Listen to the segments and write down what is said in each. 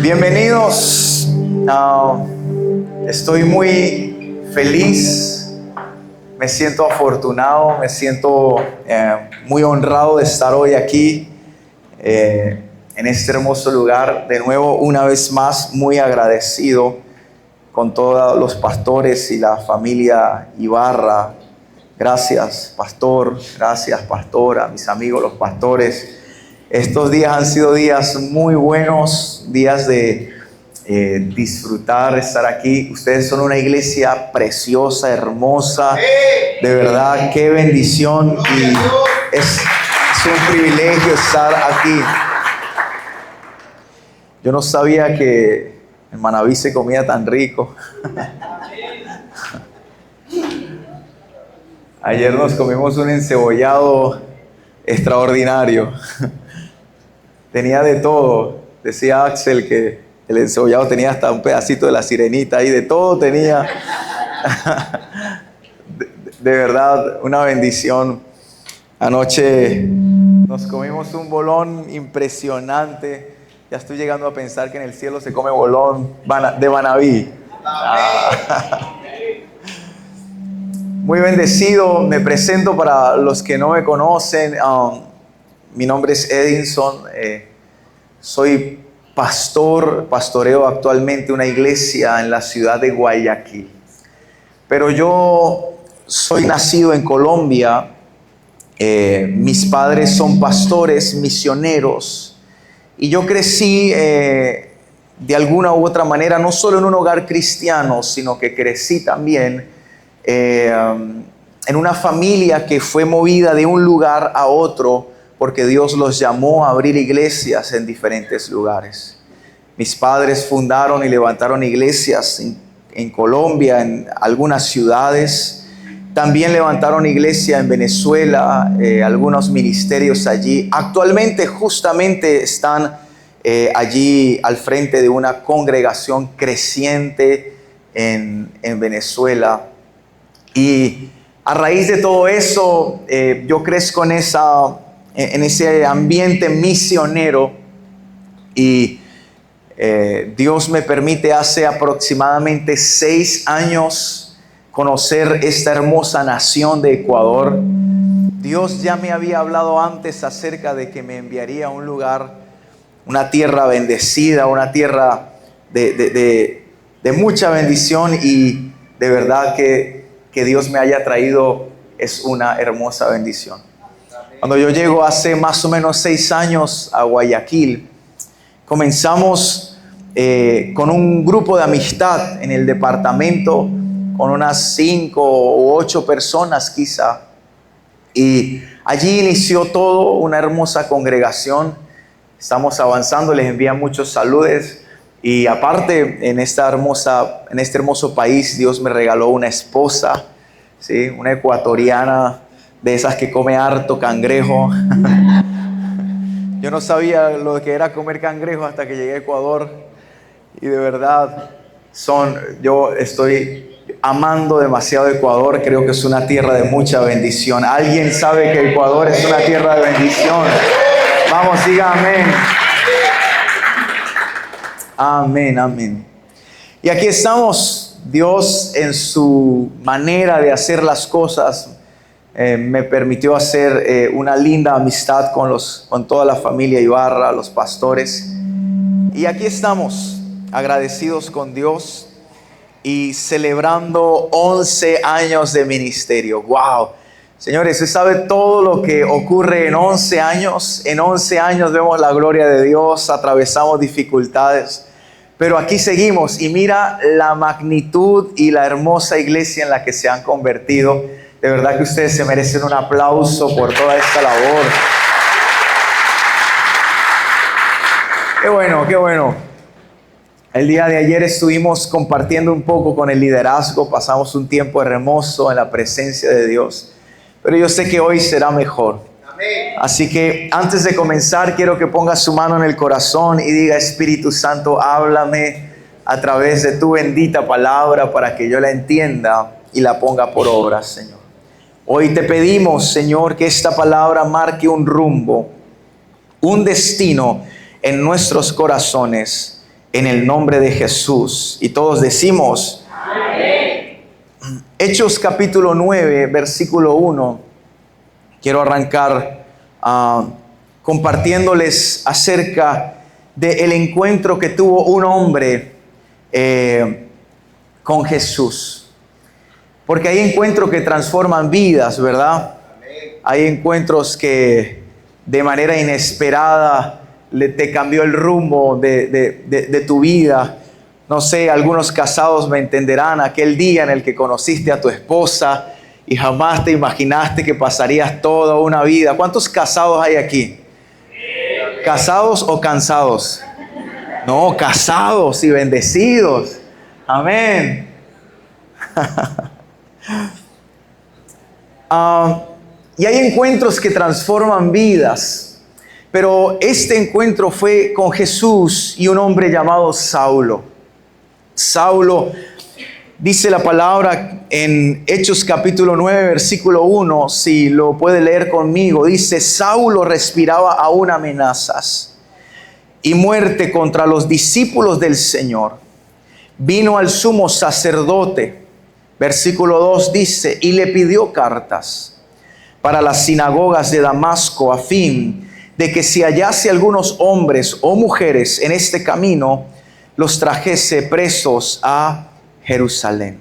Bienvenidos. Estoy muy feliz, me siento afortunado, me siento muy honrado de estar hoy aquí en este hermoso lugar. De nuevo, una vez más, muy agradecido con todos los pastores y la familia Ibarra. Gracias, pastor, gracias, pastora, mis amigos los pastores. Estos días han sido días muy buenos, días de disfrutar, estar aquí. Ustedes son una iglesia preciosa, hermosa. De verdad, qué bendición. Y es un privilegio estar aquí. Yo no sabía que en Manaví se comía tan rico. Ayer nos comimos un encebollado extraordinario. Tenía de todo. Decía Axel que el encebollado tenía hasta un pedacito de la sirenita ahí, de todo tenía. De verdad, una bendición. Anoche nos comimos un bolón impresionante. Ya estoy llegando a pensar que en el cielo se come bolón de Manaví. Muy bendecido. Me presento para los que no me conocen. Mi nombre es Edinson, soy pastoreo actualmente una iglesia en la ciudad de Guayaquil. Pero yo soy nacido en Colombia, mis padres son pastores, misioneros, y yo crecí de alguna u otra manera, no solo en un hogar cristiano, sino que crecí también en una familia que fue movida de un lugar a otro, porque Dios los llamó a abrir iglesias en diferentes lugares. Mis padres fundaron y levantaron iglesias en Colombia, en algunas ciudades. También levantaron iglesia en Venezuela, algunos ministerios allí. Actualmente justamente están allí al frente de una congregación creciente en Venezuela. Y a raíz de todo eso, yo crezco en ese ambiente misionero, y Dios me permite hace aproximadamente 6 años conocer esta hermosa nación de Ecuador. Dios ya me había hablado antes acerca de que me enviaría a un lugar, una tierra bendecida, una tierra de mucha bendición, y de verdad que Dios me haya traído es una hermosa bendición. Cuando yo llego hace más o menos 6 años a Guayaquil, comenzamos con un grupo de amistad en el departamento, con unas 5 u 8 personas quizá. Y allí inició todo, una hermosa congregación. Estamos avanzando, les envían muchos saludos. Y aparte, en este hermoso país, Dios me regaló una esposa, ¿sí? Una ecuatoriana, de esas que come harto cangrejo. Yo no sabía lo que era comer cangrejo hasta que llegué a Ecuador. Y de verdad, yo estoy amando demasiado Ecuador. Creo que es una tierra de mucha bendición. ¿Alguien sabe que Ecuador es una tierra de bendición? Vamos, diga amén. Amén, amén. Y aquí estamos. Dios, en su manera de hacer las cosas, me permitió hacer una linda amistad con toda la familia Ibarra, los pastores. Y aquí estamos, agradecidos con Dios y celebrando 11 años de ministerio. ¡Wow! Señores, ¿usted sabe todo lo que ocurre en 11 años? En 11 años vemos la gloria de Dios, atravesamos dificultades, pero aquí seguimos, y mira la magnitud y la hermosa iglesia en la que se han convertido. De verdad que ustedes se merecen un aplauso por toda esta labor. Qué bueno, qué bueno. El día de ayer estuvimos compartiendo un poco con el liderazgo, pasamos un tiempo hermoso en la presencia de Dios, pero yo sé que hoy será mejor. Amén. Así que antes de comenzar, quiero que ponga su mano en el corazón y diga: Espíritu Santo, háblame a través de tu bendita palabra para que yo la entienda y la ponga por obra, Señor. Hoy te pedimos, Señor, que esta palabra marque un rumbo, un destino en nuestros corazones, en el nombre de Jesús. Y todos decimos, amén. Hechos capítulo 9, versículo 1. Quiero arrancar compartiéndoles acerca del encuentro que tuvo un hombre con Jesús. Porque hay encuentros que transforman vidas, ¿verdad? Amén. Hay encuentros que de manera inesperada te cambió el rumbo de tu vida. No sé, algunos casados me entenderán aquel día en el que conociste a tu esposa y jamás te imaginaste que pasarías toda una vida. ¿Cuántos casados hay aquí? ¿Casados o cansados? No, casados y bendecidos. Amén. Y hay encuentros que transforman vidas, pero este encuentro fue con Jesús y un hombre llamado Saulo. Saulo, dice la palabra en Hechos capítulo 9, versículo 1, si lo puede leer conmigo, dice: Saulo respiraba aún amenazas y muerte contra los discípulos del Señor. Vino al sumo sacerdote, versículo 2 dice, y le pidió cartas para las sinagogas de Damasco, a fin de que si hallase algunos hombres o mujeres en este camino, los trajese presos a Jerusalén.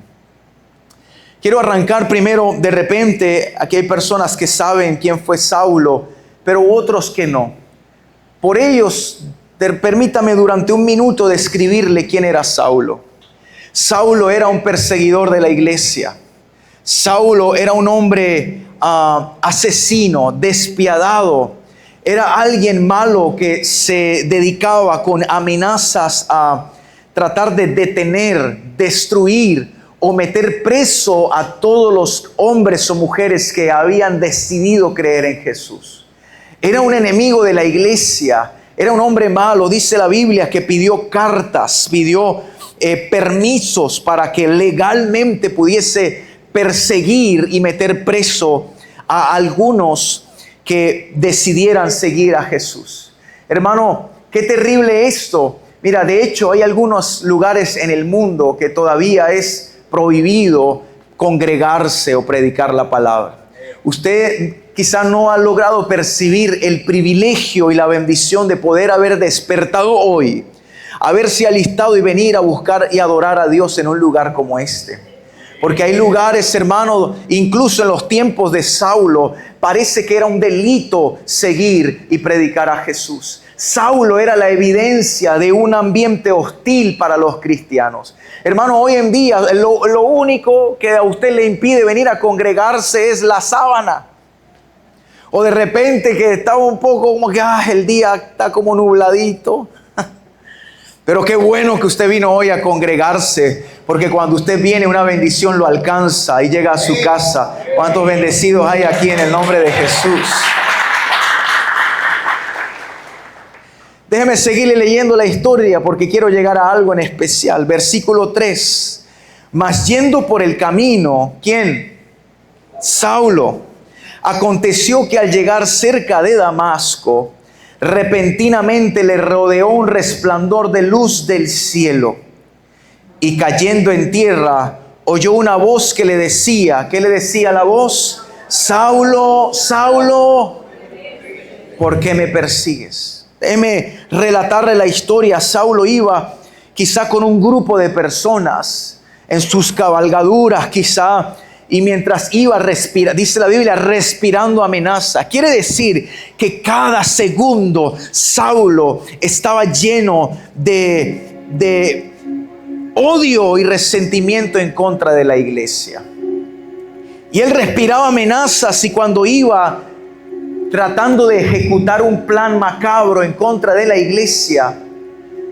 Quiero arrancar primero, de repente, aquí hay personas que saben quién fue Saulo, pero otros que no. Por ellos, permítame durante un minuto describirle quién era Saulo. Saulo era un perseguidor de la iglesia. Saulo era un hombre asesino, despiadado. Era alguien malo que se dedicaba con amenazas a tratar de detener, destruir o meter preso a todos los hombres o mujeres que habían decidido creer en Jesús. Era un enemigo de la iglesia, era un hombre malo. Dice la Biblia que pidió cartas, pidió permisos para que legalmente pudiese perseguir y meter preso a algunos que decidieran seguir a Jesús. Hermano, qué terrible esto. Mira, de hecho hay algunos lugares en el mundo que todavía es prohibido congregarse o predicar la palabra. Usted quizá no ha logrado percibir el privilegio y la bendición de poder haber despertado hoy, haberse alistado y venir a buscar y adorar a Dios en un lugar como este. Porque hay lugares, hermano, incluso en los tiempos de Saulo, parece que era un delito seguir y predicar a Jesús. Saulo era la evidencia de un ambiente hostil para los cristianos. Hermano, hoy en día lo único que a usted le impide venir a congregarse es la sábana. O de repente que está un poco como que el día está como nubladito. Pero qué bueno que usted vino hoy a congregarse, porque cuando usted viene una bendición lo alcanza y llega a su casa. ¿Cuántos bendecidos hay aquí en el nombre de Jesús? Déjeme seguirle leyendo la historia porque quiero llegar a algo en especial. Versículo 3. Mas yendo por el camino, ¿quién? Saulo. Aconteció que al llegar cerca de Damasco, repentinamente le rodeó un resplandor de luz del cielo. Y cayendo en tierra, oyó una voz que le decía, ¿qué le decía la voz? Saulo, Saulo, ¿por qué me persigues? Déjeme relatarle la historia. Saulo iba quizá con un grupo de personas en sus cabalgaduras, quizá, y mientras iba respirando, dice la Biblia, respirando amenaza. Quiere decir que cada segundo Saulo estaba lleno de odio y resentimiento en contra de la iglesia. Y él respiraba amenazas, y cuando iba tratando de ejecutar un plan macabro en contra de la iglesia,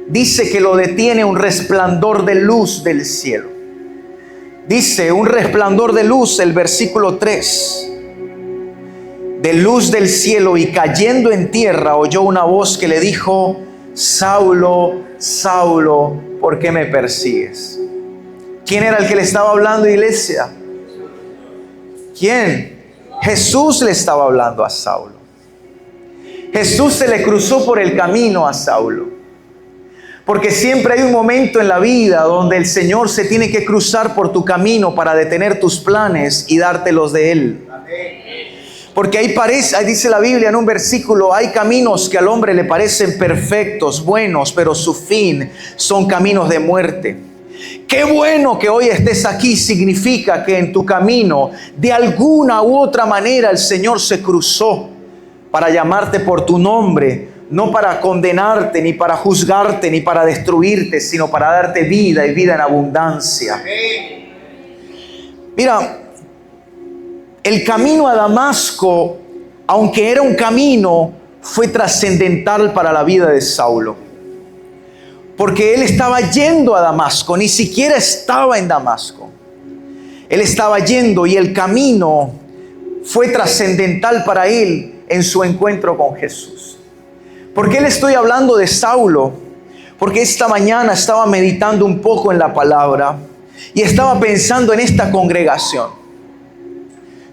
dice que lo detiene un resplandor de luz del cielo. Dice, un resplandor de luz, el versículo 3, de luz del cielo, y cayendo en tierra oyó una voz que le dijo: Saulo, Saulo, ¿por qué me persigues? ¿Quién era el que le estaba hablando, iglesia? ¿Quién? Jesús le estaba hablando a Saulo. Jesús se le cruzó por el camino a Saulo. Porque siempre hay un momento en la vida donde el Señor se tiene que cruzar por tu camino para detener tus planes y dártelos de Él. Porque ahí dice la Biblia en un versículo, hay caminos que al hombre le parecen perfectos, buenos, pero su fin son caminos de muerte. Qué bueno que hoy estés aquí, significa que en tu camino, de alguna u otra manera, el Señor se cruzó para llamarte por tu nombre, no para condenarte, ni para juzgarte, ni para destruirte, sino para darte vida y vida en abundancia. Mira, el camino a Damasco, aunque era un camino, fue trascendental para la vida de Saulo. Porque él estaba yendo a Damasco, ni siquiera estaba en Damasco. Él estaba yendo y el camino fue trascendental para él en su encuentro con Jesús. ¿Por qué le estoy hablando de Saulo? Porque esta mañana estaba meditando un poco en la palabra y estaba pensando en esta congregación.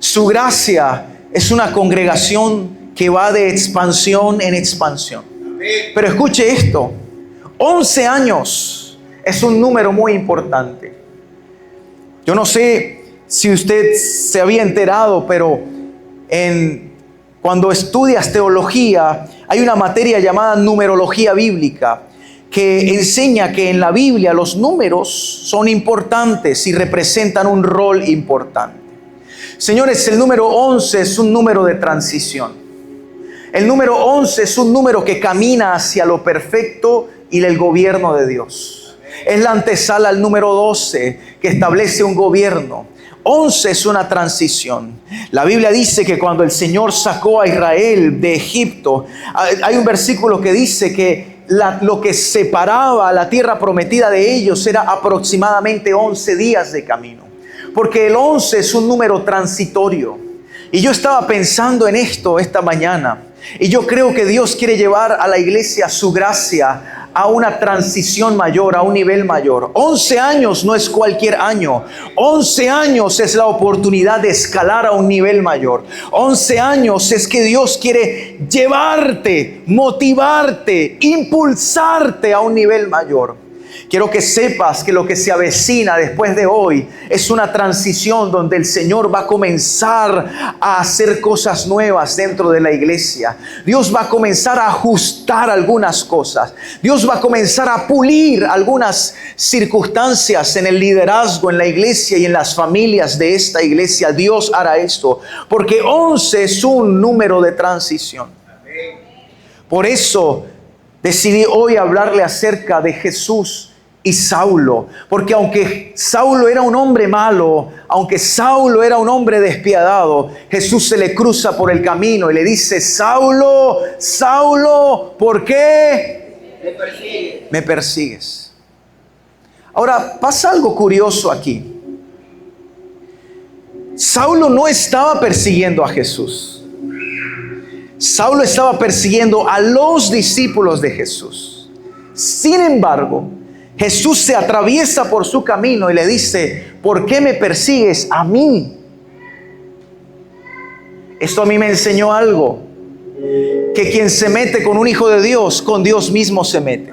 Su gracia es una congregación que va de expansión en expansión. Pero escuche esto, 11 años es un número muy importante. Yo no sé si usted se había enterado, pero cuando estudias teología, hay una materia llamada numerología bíblica que enseña que en la Biblia los números son importantes y representan un rol importante. Señores, el número 11 es un número de transición. El número 11 es un número que camina hacia lo perfecto y el gobierno de Dios. Es la antesala al número 12 que establece un gobierno. 11 es una transición. La Biblia dice que cuando el Señor sacó a Israel de Egipto, hay un versículo que dice que lo que separaba a la tierra prometida de ellos era aproximadamente 11 días de camino. Porque el 11 es un número transitorio. Y yo estaba pensando en esto esta mañana. Y yo creo que Dios quiere llevar a la iglesia su gracia a una transición mayor, a un nivel mayor. 11 años no es cualquier año. 11 años es la oportunidad de escalar a un nivel mayor. 11 años es que Dios quiere llevarte, motivarte, impulsarte a un nivel mayor. Quiero que sepas que lo que se avecina después de hoy es una transición donde el Señor va a comenzar a hacer cosas nuevas dentro de la iglesia. Dios va a comenzar a ajustar algunas cosas. Dios va a comenzar a pulir algunas circunstancias en el liderazgo, en la iglesia y en las familias de esta iglesia. Dios hará esto porque 11 es un número de transición. Por eso decidí hoy hablarle acerca de Jesús y Saulo, porque aunque Saulo era un hombre malo, aunque Saulo era un hombre despiadado, Jesús se le cruza por el camino y le dice: Saulo, Saulo, ¿por qué me persigues? Ahora pasa algo curioso aquí. Saulo no estaba persiguiendo a Jesús. Saulo estaba persiguiendo a los discípulos de Jesús. Sin embargo, Jesús se atraviesa por su camino y le dice: ¿por qué me persigues a mí? Esto a mí me enseñó algo, que quien se mete con un hijo de Dios, con Dios mismo se mete.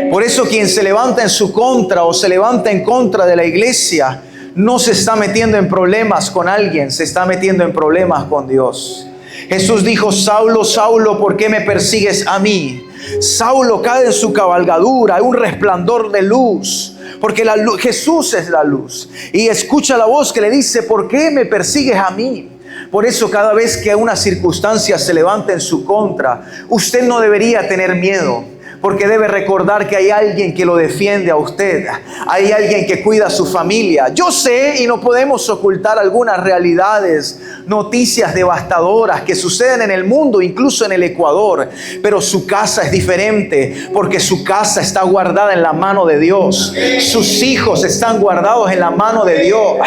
Por eso quien se levanta en su contra o se levanta en contra de la iglesia, no se está metiendo en problemas con alguien, se está metiendo en problemas con Dios. Jesús dijo: Saulo, Saulo, ¿por qué me persigues a mí? Saulo cae en su cabalgadura, hay un resplandor de luz, porque Jesús es la luz. Y escucha la voz que le dice: ¿por qué me persigues a mí? Por eso cada vez que una circunstancia se levanta en su contra, usted no debería tener miedo. Porque debe recordar que hay alguien que lo defiende a usted. Hay alguien que cuida a su familia. Yo sé, y no podemos ocultar algunas realidades, noticias devastadoras que suceden en el mundo, incluso en el Ecuador. Pero su casa es diferente, porque su casa está guardada en la mano de Dios. Sus hijos están guardados en la mano de Dios.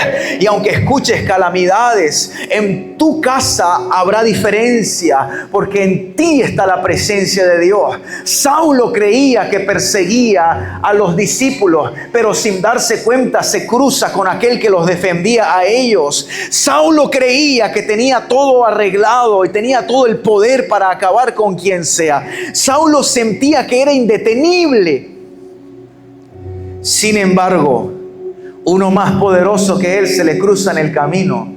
Y aunque escuches calamidades, en tu casa habrá diferencia, porque en ti está la presencia de Dios. Saulo Saulo creía que perseguía a los discípulos, pero sin darse cuenta se cruza con aquel que los defendía a ellos. Saulo creía que tenía todo arreglado y tenía todo el poder para acabar con quien sea. Saulo sentía que era indetenible. Sin embargo, uno más poderoso que él se le cruza en el camino.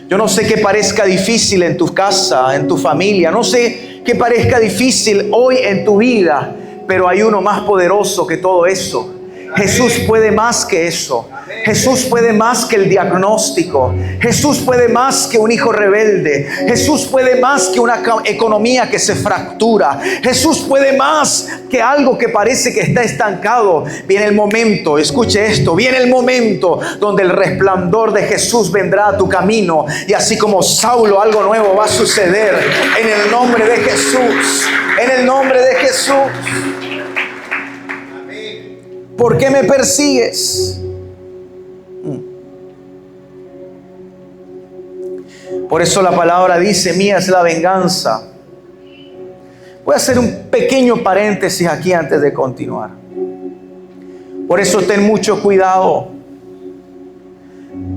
Yo no sé qué parezca difícil en tu casa, en tu familia, no sé qué parezca difícil hoy en tu vida, pero hay uno más poderoso que todo eso. Jesús puede más que eso. Jesús puede más que el diagnóstico. Jesús puede más que un hijo rebelde. Jesús puede más que una economía que se fractura. Jesús puede más que algo que parece que está estancado. Viene el momento, escuche esto, viene el momento donde el resplandor de Jesús vendrá a tu camino. Y así como Saulo, algo nuevo va a suceder en el nombre de Jesús. En el nombre de Jesús. ¿Por qué me persigues? Por eso la palabra dice, mía es la venganza. Voy a hacer un pequeño paréntesis aquí antes de continuar. Por eso ten mucho cuidado.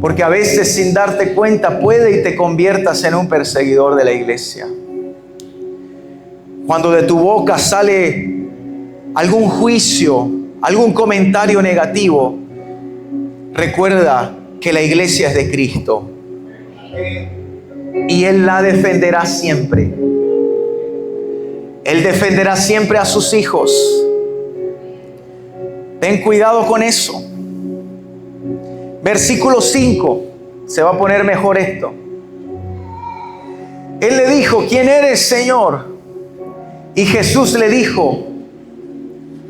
Porque a veces sin darte cuenta puede y te conviertas en un perseguidor de la iglesia. Cuando de tu boca sale algún juicio, algún comentario negativo, recuerda que la iglesia es de Cristo y Él la defenderá siempre. Él defenderá siempre a sus hijos. Ten cuidado con eso. Versículo 5. Se va a poner mejor esto. Él le dijo, ¿quién eres, Señor? Y Jesús le dijo,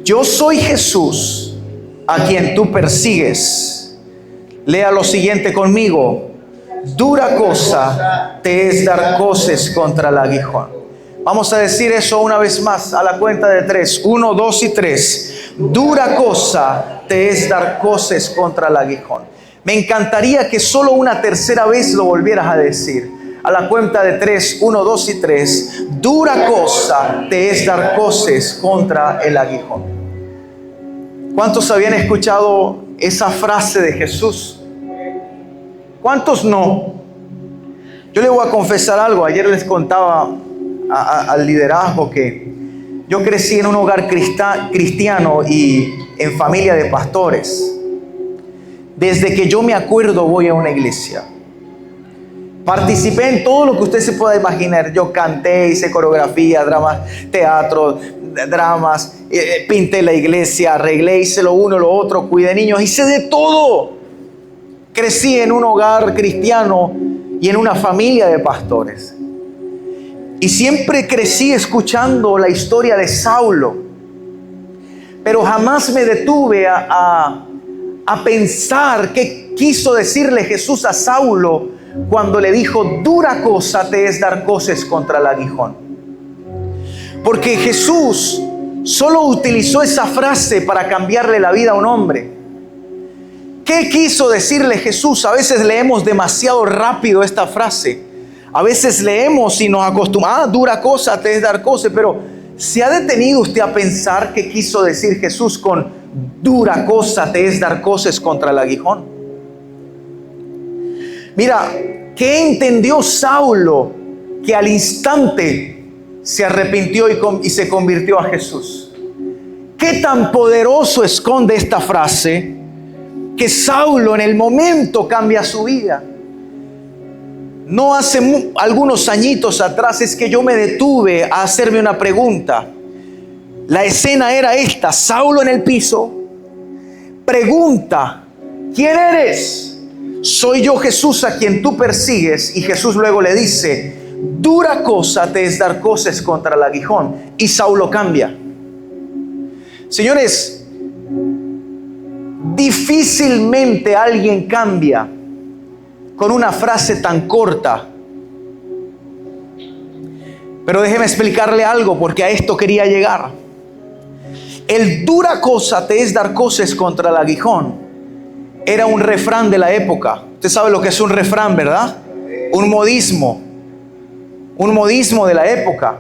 yo soy Jesús a quien tú persigues. Lea lo siguiente conmigo. Dura cosa te es dar coces contra el aguijón. Vamos a decir eso una vez más a la cuenta de 3. 1, 2 y 3. Dura cosa te es dar coces contra el aguijón. Me encantaría que solo una tercera vez lo volvieras a decir. A la cuenta de 3, 1, 2 y 3. Dura cosa te es dar coces contra el aguijón. ¿Cuántos habían escuchado esa frase de Jesús? ¿Cuántos no? Yo le voy a confesar algo. Ayer les contaba al liderazgo que yo crecí en un hogar cristiano y en familia de pastores. Desde que yo me acuerdo voy a una iglesia. Participé en todo lo que usted se pueda imaginar. Yo canté, hice coreografía, dramas, teatro, dramas, pinté la iglesia, arreglé, hice lo uno, lo otro, cuidé niños, hice de todo. Crecí en un hogar cristiano y en una familia de pastores. Y siempre crecí escuchando la historia de Saulo. Pero jamás me detuve a pensar qué quiso decirle Jesús a Saulo cuando le dijo, dura cosa te es dar coces contra el aguijón. Porque Jesús solo utilizó esa frase para cambiarle la vida a un hombre. ¿Qué quiso decirle Jesús? A veces leemos demasiado rápido esta frase. A veces leemos y nos acostumbramos, dura cosa te es dar coces, pero ¿se ha detenido usted a pensar qué quiso decir Jesús con dura cosa te es dar coces contra el aguijón? Mira, ¿qué entendió Saulo que al instante se arrepintió y se convirtió a Jesús? ¿Qué tan poderoso esconde esta frase que Saulo en el momento cambia su vida? No hace algunos añitos atrás es que yo me detuve a hacerme una pregunta. La escena era esta: Saulo en el piso pregunta, ¿quién eres? Soy yo, Jesús, a quien tú persigues. Y Jesús luego le dice, dura cosa te es dar coces contra el aguijón. Y Saulo cambia. Señores, difícilmente alguien cambia con una frase tan corta. Pero déjeme explicarle algo, porque a esto quería llegar. El dura cosa te es dar coces contra el aguijón era un refrán de la época. Usted sabe lo que es un refrán, ¿verdad? Un modismo de la época.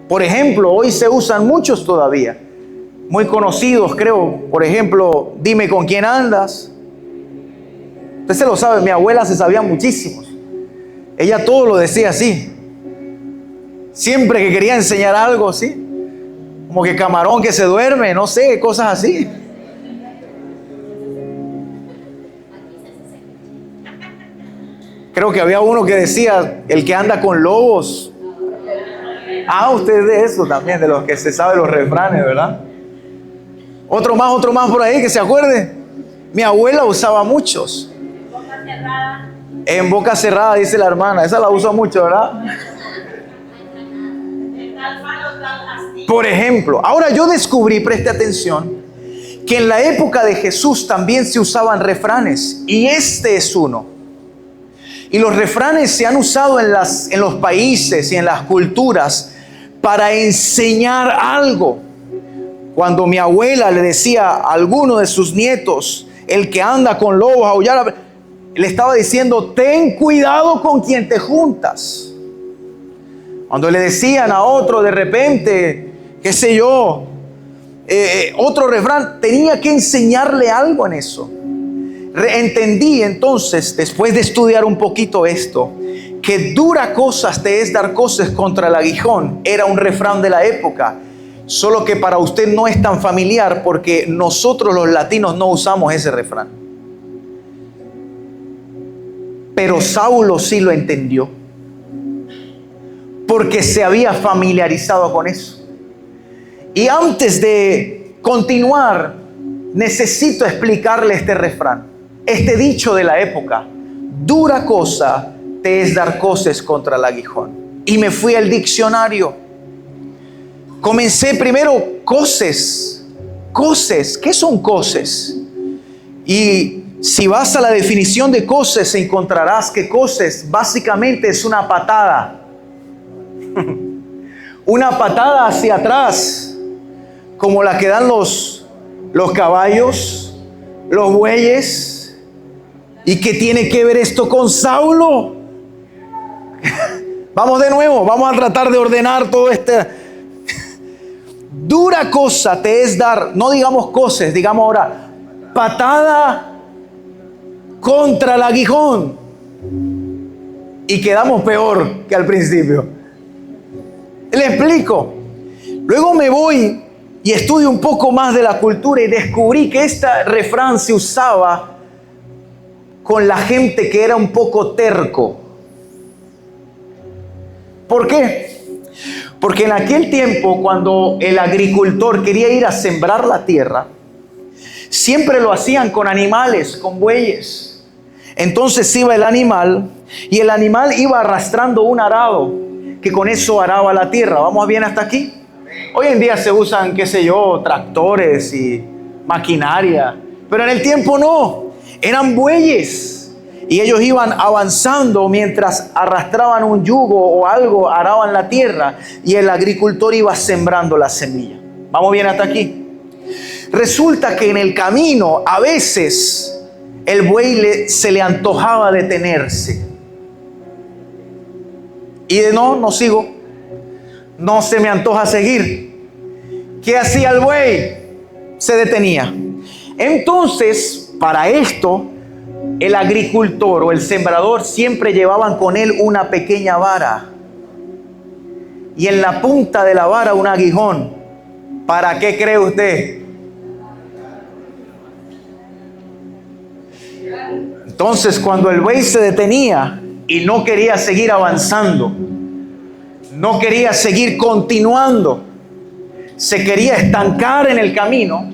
Por ejemplo, hoy se usan muchos todavía, muy conocidos, creo. Por ejemplo, dime con quién andas. Usted se lo sabe, mi abuela se sabía muchísimos. Ella todo lo decía así. Siempre que quería enseñar algo así, como que camarón que se duerme, no sé, cosas así. Creo que había uno que decía, el que anda con lobos. Ah, usted es de eso también, de los que se sabe los refranes, ¿verdad? Otro más por ahí que se acuerde. Mi abuela usaba muchos. Boca cerrada. En boca cerrada, dice la hermana. Esa la usa mucho, ¿verdad? Por ejemplo, ahora yo descubrí, preste atención, que en la época de Jesús también se usaban refranes. Y este es uno. Y los refranes se han usado en los países y en las culturas para enseñar algo. Cuando mi abuela le decía a alguno de sus nietos, el que anda con lobos, aullar, le estaba diciendo, ten cuidado con quien te juntas. Cuando le decían a otro de repente, qué sé yo, otro refrán, tenía que enseñarle algo en eso. Entendí entonces, después de estudiar un poquito esto, que dura cosas te es dar cosas contra el aguijón. Era un refrán de la época, solo que para usted no es tan familiar porque nosotros los latinos no usamos ese refrán. Pero Saulo sí lo entendió, porque se había familiarizado con eso. Y antes de continuar, necesito explicarle este refrán, este dicho de la época: dura cosa te es dar coces contra el aguijón. Y me fui al diccionario. Comencé primero, coces. Coces, ¿qué son coces? Y si vas a la definición de coces, encontrarás que coces básicamente es una patada. Una patada hacia atrás, como la que dan los caballos, los bueyes. ¿Y qué tiene que ver esto con Saulo? Vamos de nuevo, vamos a tratar de ordenar todo este. Dura cosa te es dar, no digamos coces, digamos ahora, patada contra el aguijón. Y quedamos peor que al principio. Le explico. Luego me voy y estudio un poco más de la cultura y descubrí que este refrán se usaba con la gente que era un poco terco. ¿Por qué? Porque en aquel tiempo, cuando el agricultor quería ir a sembrar la tierra, siempre lo hacían con animales, con bueyes. Entonces iba el animal y el animal iba arrastrando un arado que con eso araba la tierra. ¿Vamos bien hasta aquí? Hoy en día se usan, qué sé yo, tractores y maquinaria, pero en el tiempo no, eran bueyes. Y ellos iban avanzando mientras arrastraban un yugo o algo, araban la tierra y el agricultor iba sembrando la semilla. ¿Vamos bien hasta aquí? Resulta que en el camino a veces el buey se le antojaba detenerse. Y no sigo. No se me antoja seguir. ¿Qué hacía el buey? Se detenía. Entonces, para esto, el agricultor o el sembrador siempre llevaban con él una pequeña vara. Y en la punta de la vara un aguijón. ¿Para qué cree usted? Entonces, cuando el buey se detenía y no quería seguir avanzando, no quería seguir continuando, se quería estancar en el camino,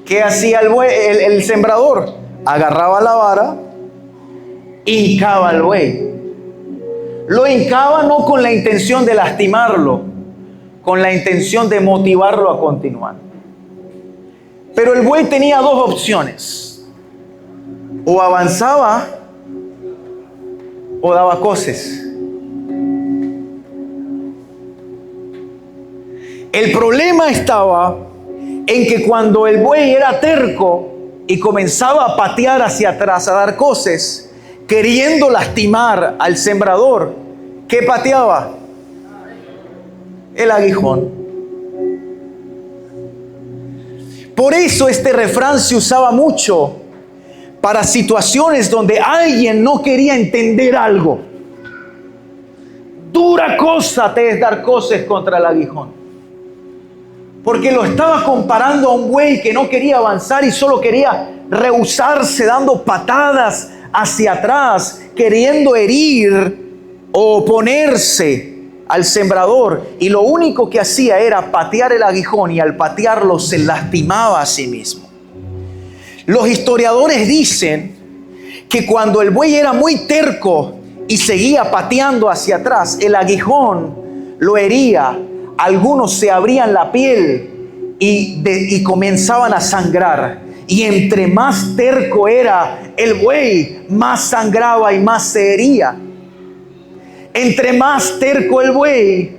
¿qué hacía el sembrador? Agarraba la vara, hincaba al buey. Lo hincaba no con la intención de lastimarlo, con la intención de motivarlo a continuar. Pero el buey tenía dos opciones: o avanzaba o daba coces. El problema estaba en que cuando el buey era terco y comenzaba a patear hacia atrás, a dar coces, queriendo lastimar al sembrador, ¿qué pateaba? el aguijón. Por eso este refrán se usaba mucho para situaciones donde alguien no quería entender algo. Dura cosa te es dar coces contra el aguijón. Porque lo estaba comparando a un buey que no quería avanzar y solo quería rehusarse, dando patadas hacia atrás, queriendo herir o oponerse al sembrador, y lo único que hacía era patear el aguijón, y al patearlo se lastimaba a sí mismo. Los historiadores dicen que cuando el buey era muy terco y seguía pateando hacia atrás, el aguijón lo hería. Algunos se abrían la piel y comenzaban a sangrar. Y entre más terco era el buey, más sangraba y más se hería. Entre más terco el buey,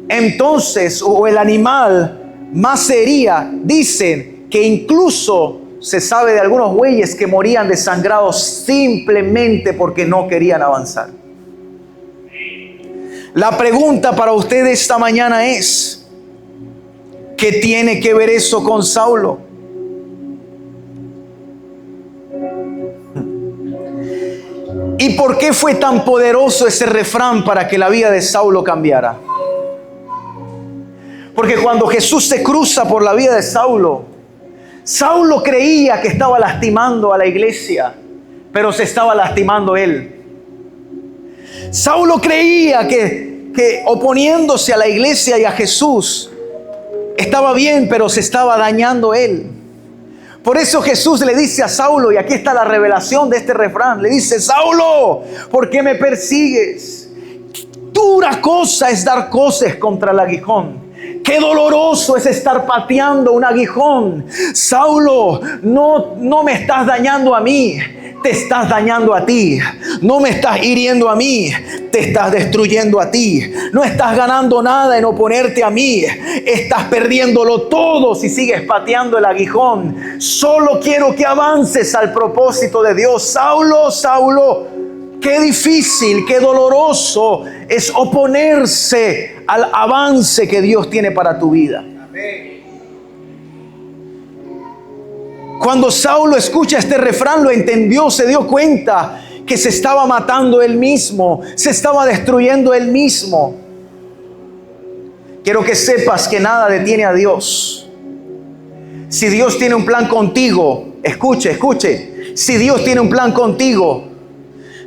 entonces, o el animal, más se hería. Dicen que incluso se sabe de algunos bueyes que morían desangrados simplemente porque no querían avanzar. La pregunta para usted esta mañana es: ¿qué tiene que ver eso con Saulo? ¿Y por qué fue tan poderoso ese refrán para que la vida de Saulo cambiara? Porque cuando Jesús se cruza por la vida de Saulo, Saulo creía que estaba lastimando a la iglesia, pero se estaba lastimando él. Saulo creía que oponiéndose a la iglesia y a Jesús estaba bien, pero se estaba dañando él. Por eso Jesús le dice a Saulo, y aquí está la revelación de este refrán, le dice: Saulo, ¿por qué me persigues? Dura cosa es dar coces contra el aguijón. Qué doloroso es estar pateando un aguijón. Saulo, no me estás dañando a mí, te estás dañando a ti. No me estás hiriendo a mí, te estás destruyendo a ti. No estás ganando nada en oponerte a mí, estás perdiéndolo todo si sigues pateando el aguijón. Solo quiero que avances al propósito de Dios. Saulo, Saulo, qué difícil, qué doloroso es oponerse al avance que Dios tiene para tu vida. Cuando Saulo escucha este refrán, lo entendió, se dio cuenta que se estaba matando él mismo, se estaba destruyendo él mismo. Quiero que sepas que nada detiene a Dios. Si Dios tiene un plan contigo, escuche, si Dios tiene un plan contigo,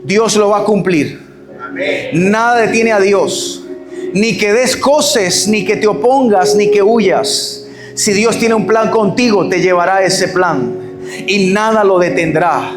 Dios lo va a cumplir. Amén. Nada detiene a Dios. Ni que des coces, ni que te opongas, ni que huyas. Si Dios tiene un plan contigo, te llevará a ese plan. Y nada lo detendrá.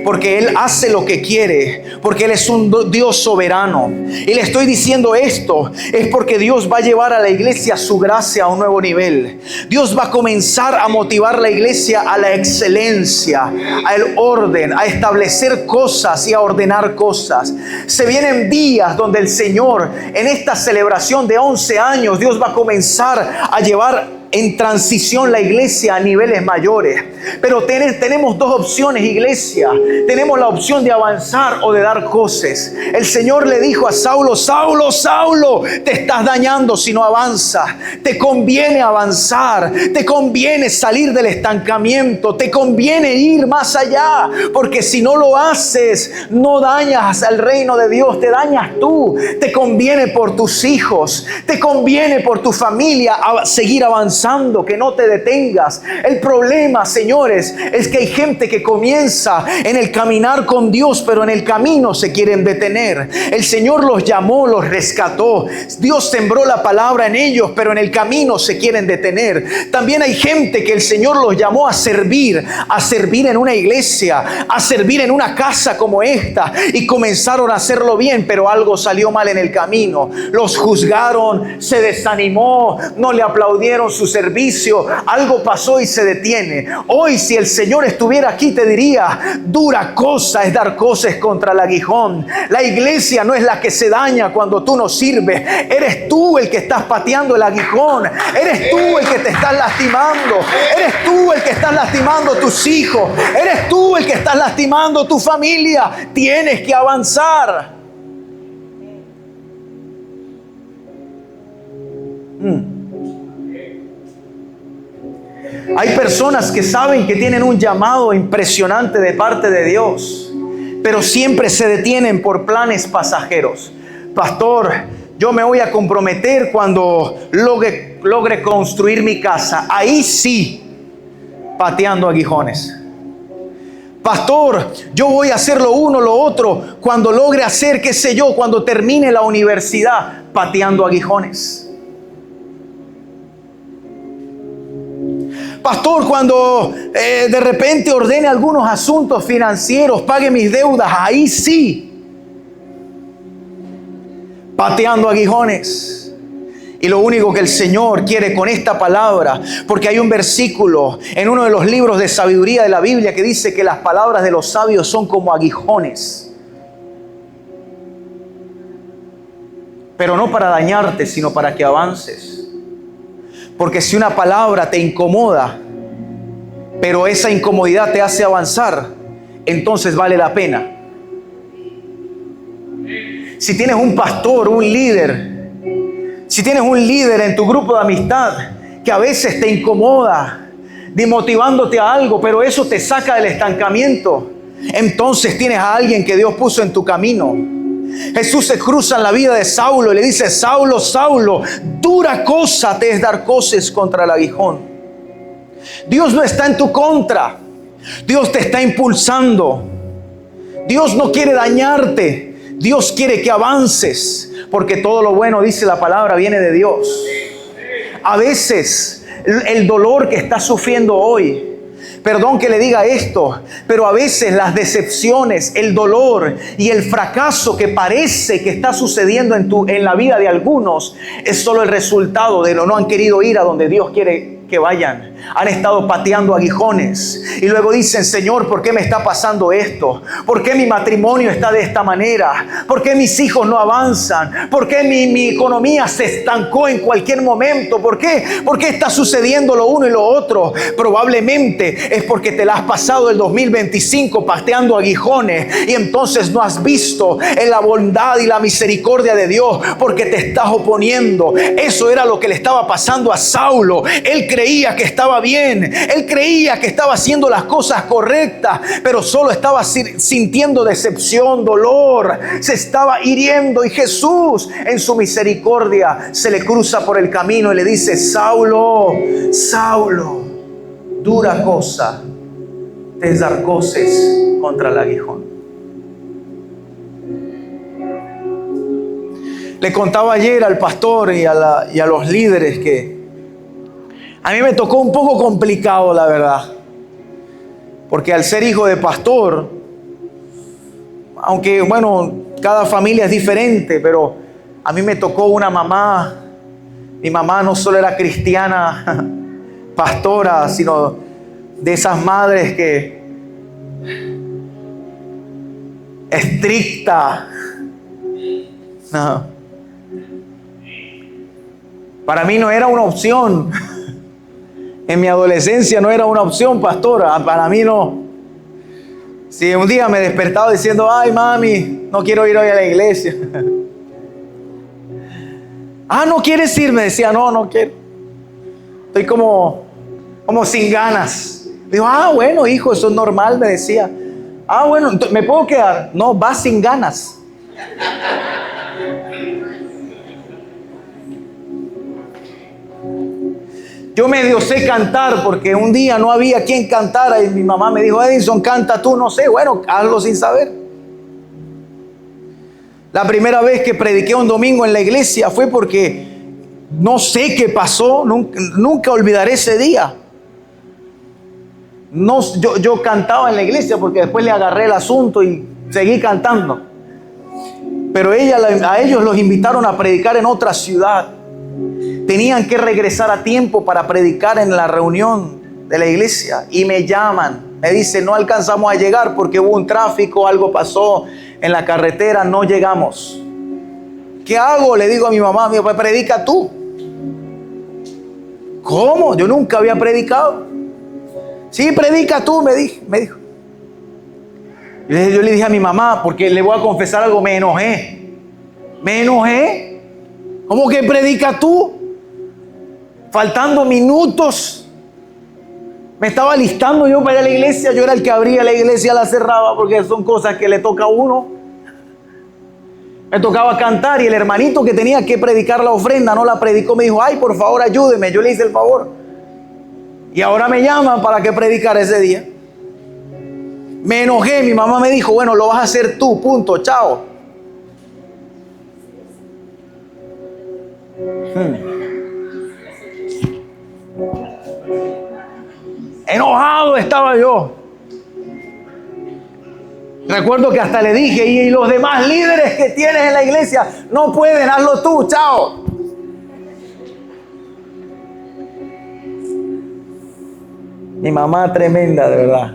Porque Él hace lo que quiere. Porque Él es un Dios soberano. Y le estoy diciendo esto es porque Dios va a llevar a la iglesia su gracia a un nuevo nivel. Dios va a comenzar a motivar la iglesia a la excelencia, al orden, a establecer cosas y a ordenar cosas. Se vienen días donde el Señor, en esta celebración de 11 años, Dios va a comenzar a llevar en transición la iglesia a niveles mayores. Pero tenemos dos opciones, iglesia. Tenemos la opción de avanzar o de dar coces. El Señor le dijo a Saulo: Saulo, Saulo, te estás dañando si no avanzas. Te conviene avanzar, te conviene salir del estancamiento, te conviene ir más allá, porque si no lo haces, no dañas al reino de Dios, te dañas tú. Te conviene por tus hijos, te conviene por tu familia seguir avanzando, que no te detengas. El problema, señores, es que hay gente que comienza en el caminar con Dios, pero en el camino se quieren detener. El Señor los llamó, los rescató. Dios sembró la palabra en ellos, pero en el camino se quieren detener. También hay gente que el Señor los llamó a servir en una iglesia, a servir en una casa como esta, y comenzaron a hacerlo bien, pero algo salió mal en el camino. Los juzgaron, se desanimó, no le aplaudieron su servicio, algo pasó y se detiene. Hoy, si el Señor estuviera aquí, te diría: dura cosa es dar coces contra el aguijón. La iglesia no es la que se daña cuando tú no sirves. Eres tú el que estás pateando el aguijón. Eres tú el que te estás lastimando. Eres tú el que estás lastimando a tus hijos. Eres tú el que estás lastimando a tu familia. Tienes que avanzar. Hay personas que saben que tienen un llamado impresionante de parte de Dios, pero siempre se detienen por planes pasajeros. Pastor, yo me voy a comprometer cuando logre construir mi casa. Ahí sí, pateando aguijones. Pastor, yo voy a hacer lo uno, lo otro, cuando logre hacer, qué sé yo, cuando termine la universidad, pateando aguijones. Pastor, cuando de repente ordene algunos asuntos financieros, pague mis deudas, ahí sí, pateando aguijones. Y lo único que el Señor quiere con esta palabra, porque hay un versículo en uno de los libros de sabiduría de la Biblia que dice que las palabras de los sabios son como aguijones. Pero no para dañarte, sino para que avances. Porque si una palabra te incomoda, pero esa incomodidad te hace avanzar, entonces vale la pena. Si tienes un pastor, un líder, si tienes un líder en tu grupo de amistad que a veces te incomoda, desmotivándote a algo, pero eso te saca del estancamiento, entonces tienes a alguien que Dios puso en tu camino. Jesús se cruza en la vida de Saulo y le dice: Saulo, Saulo, dura cosa te es dar coces contra el aguijón. Dios no está en tu contra. Dios te está impulsando. Dios no quiere dañarte. Dios quiere que avances, porque todo lo bueno, dice la palabra, viene de Dios. A veces el dolor que estás sufriendo hoy, perdón que le diga esto, pero a veces las decepciones, el dolor y el fracaso que parece que está sucediendo en la vida de algunos es solo el resultado de lo no han querido ir a donde Dios quiere que vayan. Han estado pateando aguijones y luego dicen: Señor, ¿por qué me está pasando esto? ¿Por qué mi matrimonio está de esta manera? ¿Por qué mis hijos no avanzan? ¿Por qué mi economía se estancó en cualquier momento? ¿Por qué está sucediendo lo uno y lo otro? Probablemente es porque te la has pasado el 2025 pateando aguijones y entonces no has visto en la bondad y la misericordia de Dios, porque te estás oponiendo. Eso era lo que le estaba pasando a Saulo. Él creía que estaba bien, él creía que estaba haciendo las cosas correctas, pero solo estaba sintiendo decepción, dolor, se estaba hiriendo, y Jesús en su misericordia se le cruza por el camino y le dice: Saulo, Saulo, dura cosa te es dar coces contra el aguijón. Le contaba ayer al pastor y a los líderes que a mí me tocó un poco complicado, la verdad. Porque al ser hijo de pastor, aunque bueno, cada familia es diferente, pero a mí me tocó una mamá. Mi mamá no solo era cristiana, pastora, sino de esas madres que estricta. No. Para mí no era una opción. En mi adolescencia no era una opción, pastora. Para mí no. Si un día me despertaba diciendo: ay, mami, no quiero ir hoy a la iglesia. ¿No quieres ir? Me decía: no quiero. Estoy como sin ganas. Digo: bueno, hijo, eso es normal, me decía. Bueno, ¿me puedo quedar? No, vas sin ganas. Yo medio sé cantar porque un día no había quien cantara y mi mamá me dijo: Edinson, canta tú. No sé, bueno, hazlo sin saber. La primera vez que prediqué un domingo en la iglesia fue porque no sé qué pasó, nunca olvidaré ese día. Yo cantaba en la iglesia porque después le agarré el asunto y seguí cantando. Pero a ellos los invitaron a predicar en otra ciudad. Tenían que regresar a tiempo para predicar en la reunión de la iglesia. Y me llaman, me dicen: no alcanzamos a llegar porque hubo un tráfico, algo pasó en la carretera, no llegamos. ¿Qué hago? Le digo a mi mamá: mi papá, predica tú. ¿Cómo? Yo nunca había predicado. Sí, predica tú, me dijo. Yo le dije a mi mamá, porque le voy a confesar algo, me enojé. ¿Cómo que predica tú? Faltando minutos, me estaba alistando yo para ir a la iglesia. Yo era el que abría la iglesia, la cerraba, porque son cosas que le toca a uno. Me tocaba cantar y el hermanito que tenía que predicar la ofrenda no la predicó. Me dijo, ay, por favor, ayúdeme. Yo le hice el favor. Y ahora me llaman para que predicara ese día. Me enojé. Mi mamá me dijo, bueno, lo vas a hacer tú, punto, chao. Enojado estaba yo. Recuerdo que hasta le dije, y los demás líderes que tienes en la iglesia no pueden, hazlo tú, chao. Mi mamá tremenda, de verdad.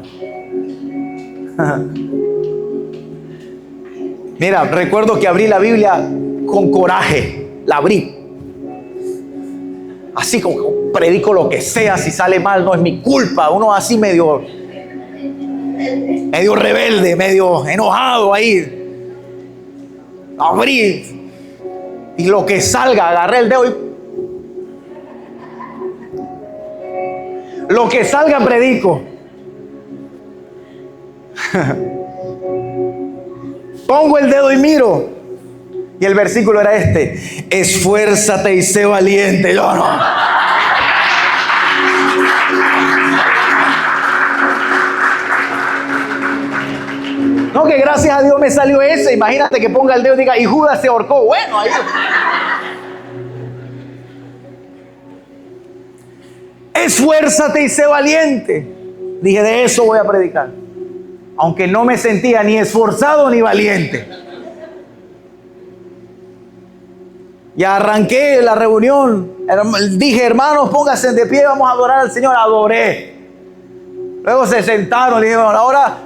Mira, recuerdo que abrí la Biblia con coraje, la abrí. Así como predico lo que sea, si sale mal no es mi culpa. Uno así medio rebelde, medio enojado ahí. Abrí y lo que salga, agarré el dedo y lo que salga predico. Pongo el dedo y miro. Y el versículo era este: esfuérzate y sé valiente. Yo no. No, que gracias a Dios me salió ese. Imagínate que ponga el dedo y diga, y Judas se ahorcó. Bueno, ahí. Esfuérzate y sé valiente. Dije, de eso voy a predicar. Aunque no me sentía ni esforzado ni valiente. Y arranqué la reunión. Dije, hermanos, pónganse de pie, vamos a adorar al Señor. Adoré. Luego se sentaron. Dije, bueno, ahora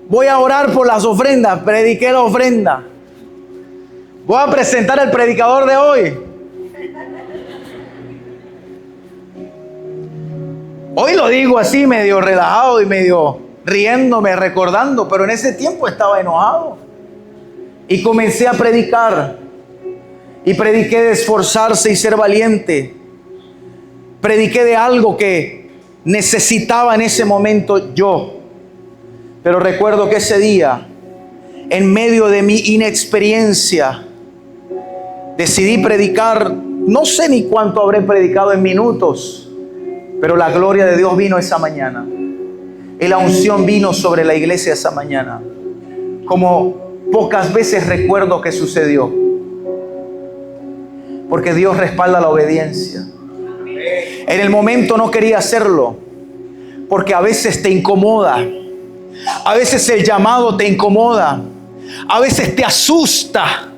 voy a orar por las ofrendas. Prediqué la ofrenda. Voy a presentar el predicador de hoy. Hoy lo digo así, medio relajado y medio riéndome, recordando, pero en ese tiempo estaba enojado. Y comencé a predicar. Y prediqué de esforzarse y ser valiente. Prediqué de algo que necesitaba en ese momento yo. Pero recuerdo que ese día, en medio de mi inexperiencia, decidí predicar. No sé ni cuánto habré predicado en minutos, pero la gloria de Dios vino esa mañana. Y la unción vino sobre la iglesia esa mañana. Como pocas veces recuerdo que sucedió. Porque Dios respalda la obediencia. En el momento no quería hacerlo, porque a veces te incomoda. A veces el llamado te incomoda. A veces te asusta.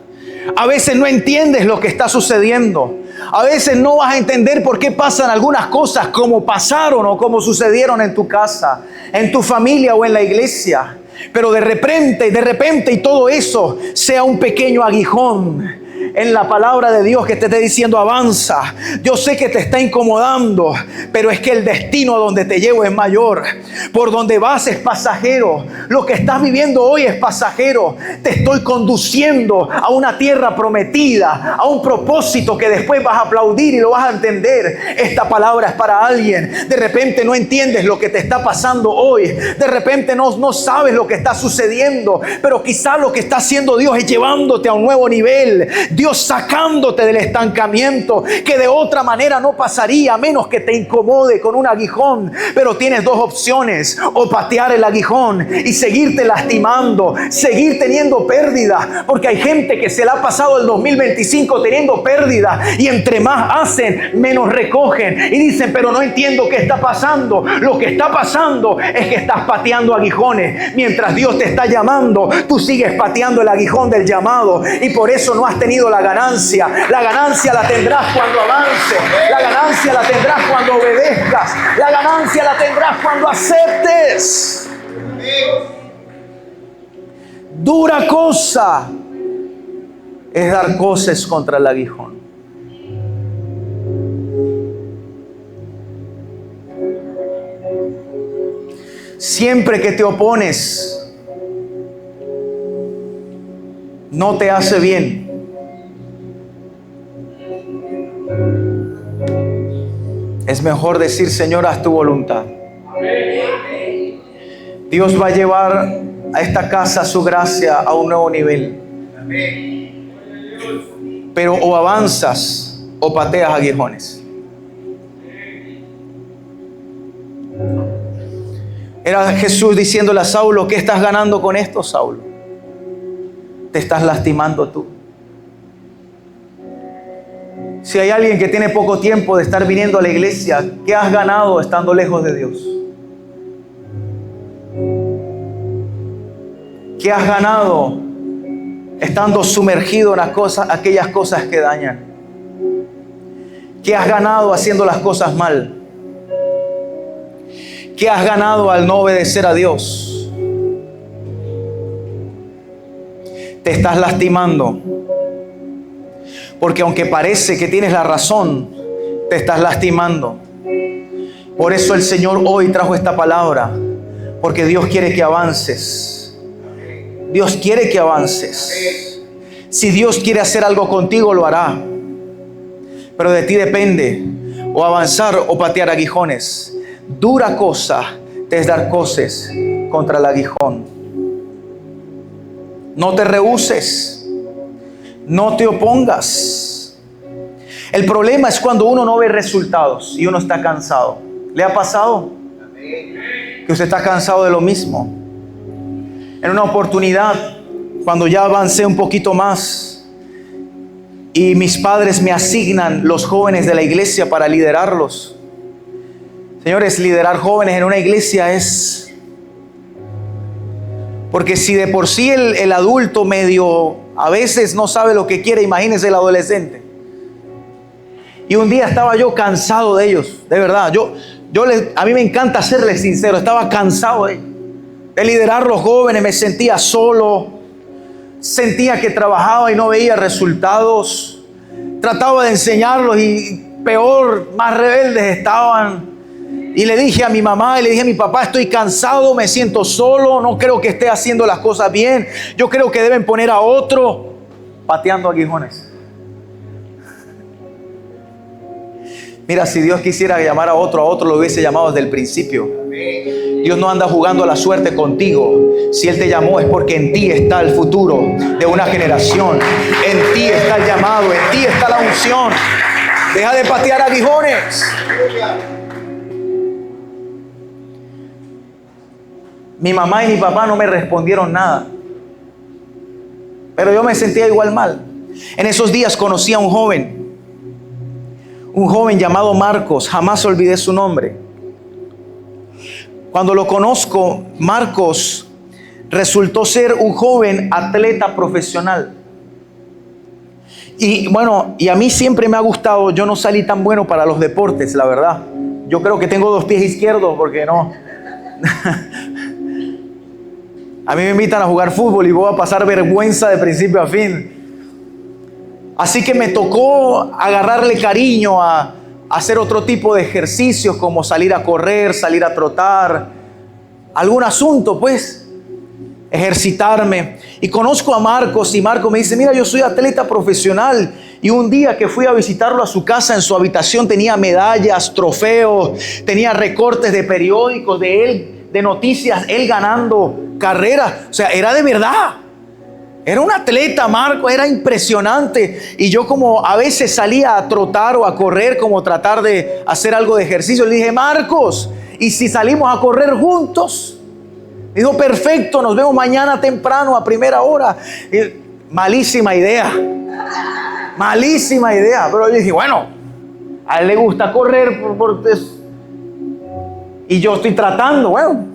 A veces no entiendes lo que está sucediendo. A veces no vas a entender por qué pasan algunas cosas como pasaron o como sucedieron en tu casa, en tu familia o en la iglesia. Pero de repente y todo eso sea un pequeño aguijón en la palabra de Dios que te esté diciendo avanza. Yo sé que te está incomodando, pero es que el destino a donde te llevo es mayor. Por donde vas es pasajero. Lo que estás viviendo hoy es pasajero. Te estoy conduciendo a una tierra prometida, a un propósito que después vas a aplaudir y lo vas a entender. Esta palabra es para alguien. De repente no entiendes lo que te está pasando hoy. De repente no sabes lo que está sucediendo, pero quizá lo que está haciendo Dios es llevándote a un nuevo nivel. Dios sacándote del estancamiento que de otra manera no pasaría, a menos que te incomode con un aguijón. Pero tienes dos opciones: o patear el aguijón y seguirte lastimando, seguir teniendo pérdida, porque hay gente que se la ha pasado el 2025 teniendo pérdida, y entre más hacen, menos recogen, y dicen, pero no entiendo qué está pasando. Lo que está pasando es que estás pateando aguijones. Mientras Dios te está llamando, tú sigues pateando el aguijón del llamado, y por eso no has tenido la ganancia. La ganancia la tendrás cuando avances. La ganancia la tendrás cuando obedezcas. La ganancia la tendrás cuando aceptes. Dura cosa es dar coces contra el aguijón. Siempre que te opones, no te hace bien. es mejor decir: Señor, haz tu voluntad. Dios va a llevar a esta casa su gracia a un nuevo nivel. Pero o avanzas o pateas aguijones. Era Jesús diciéndole a Saulo: ¿qué estás ganando con esto, Saulo? Te estás lastimando tú. Si hay alguien que tiene poco tiempo de estar viniendo a la iglesia, ¿qué has ganado estando lejos de Dios? ¿Qué has ganado estando sumergido en las cosas, aquellas cosas que dañan? ¿Qué has ganado haciendo las cosas mal? ¿Qué has ganado al no obedecer a Dios? Te estás lastimando. Porque aunque parece que tienes la razón, te estás lastimando. Por eso el Señor hoy trajo esta palabra. Porque Dios quiere que avances. Dios quiere que avances. Si Dios quiere hacer algo contigo, lo hará. Pero de ti depende o avanzar o patear aguijones. Dura cosa te es dar coces contra el aguijón. No te rehúses. No te opongas. El problema es cuando uno no ve resultados y uno está cansado. ¿Le ha pasado? Que usted está cansado de lo mismo. En una oportunidad, cuando ya avancé un poquito más y mis padres me asignan los jóvenes de la iglesia para liderarlos. Señores, liderar jóvenes en una iglesia es... Porque si de por sí el adulto medio a veces no sabe lo que quiere, imagínense el adolescente. Y un día estaba yo cansado de ellos, de verdad. A mí me encanta serles sincero, estaba cansado de liderar los jóvenes, me sentía solo, sentía que trabajaba y no veía resultados. Trataba de enseñarlos y peor, más rebeldes estaban. Y le dije a mi mamá y le dije a mi papá: estoy cansado, me siento solo, no creo que esté haciendo las cosas bien. Yo creo que deben poner a otro pateando aguijones. Mira, si Dios quisiera llamar a otro lo hubiese llamado desde el principio. Dios no anda jugando a la suerte contigo. Si Él te llamó es porque en ti está el futuro de una generación. En ti está el llamado, en ti está la unción. Deja de patear aguijones. Mi mamá y mi papá no me respondieron nada. Pero yo me sentía igual mal. En esos días conocí a un joven llamado Marcos. Jamás olvidé su nombre. Cuando lo conozco, Marcos resultó ser un joven atleta profesional. Y bueno, y a mí siempre me ha gustado. Yo no salí tan bueno para los deportes, la verdad. Yo creo que tengo 2 pies izquierdos porque no... A mí me invitan a jugar fútbol y voy a pasar vergüenza de principio a fin. Así que me tocó agarrarle cariño a hacer otro tipo de ejercicios, como salir a correr, salir a trotar, algún asunto pues, ejercitarme. Y conozco a Marcos y Marcos me dice: mira, yo soy atleta profesional. Y un día que fui a visitarlo a su casa, en su habitación tenía medallas, trofeos, tenía recortes de periódicos de él, de noticias, él ganando carreras. O sea, era de verdad. Era un atleta, Marco, era impresionante. Y yo, como a veces salía a trotar o a correr, como tratar de hacer algo de ejercicio, le dije: Marcos, ¿y si salimos a correr juntos? Dijo: perfecto, nos vemos mañana temprano a primera hora. Malísima idea. Malísima idea. Pero yo dije: bueno, a él le gusta correr y yo estoy tratando, bueno,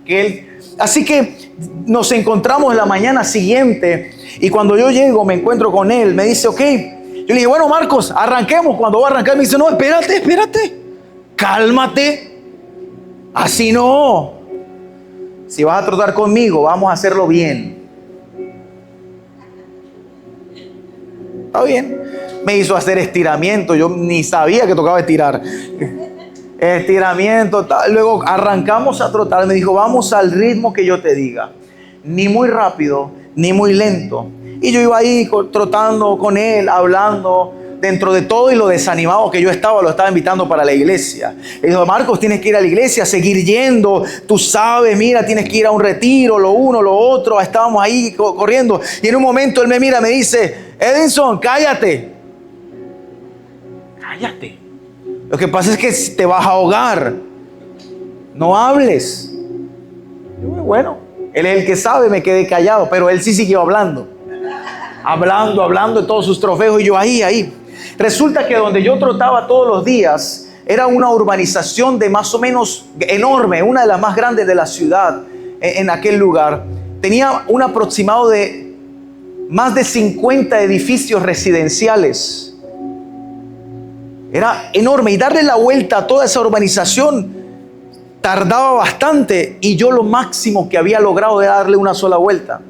que él... Así que nos encontramos la mañana siguiente y cuando yo llego me encuentro con él, me dice: ok. Yo le dije: bueno, Marcos, arranquemos. Cuando va a arrancar me dice: no, espérate, cálmate, así no. Si vas a trotar conmigo, vamos a hacerlo bien. Está bien. Me hizo hacer estiramiento, yo ni sabía que tocaba estirar. Estiramiento, tal. Luego arrancamos a trotar. Me dijo: vamos al ritmo que yo te diga, ni muy rápido ni muy lento. Y yo iba ahí trotando con él, hablando, dentro de todo y lo desanimado que yo estaba, lo estaba invitando para la iglesia. Y dijo, Marcos, tienes que ir a la iglesia, seguir yendo. Tú sabes, mira, tienes que ir a un retiro, lo uno, lo otro. Estábamos ahí corriendo. Y en un momento él me mira, me dice, Edinson, cállate. Cállate. Lo que pasa es que te vas a ahogar. No hables. Yo, bueno, él es el que sabe, me quedé callado, pero él sí siguió hablando. Hablando de todos sus trofeos y yo ahí. Resulta que donde yo trotaba todos los días era una urbanización de más o menos enorme, una de las más grandes de la ciudad en aquel lugar. Tenía un aproximado de más de 50 edificios residenciales. Era enorme y darle la vuelta a toda esa urbanización tardaba bastante y yo lo máximo que había logrado era darle una sola vuelta.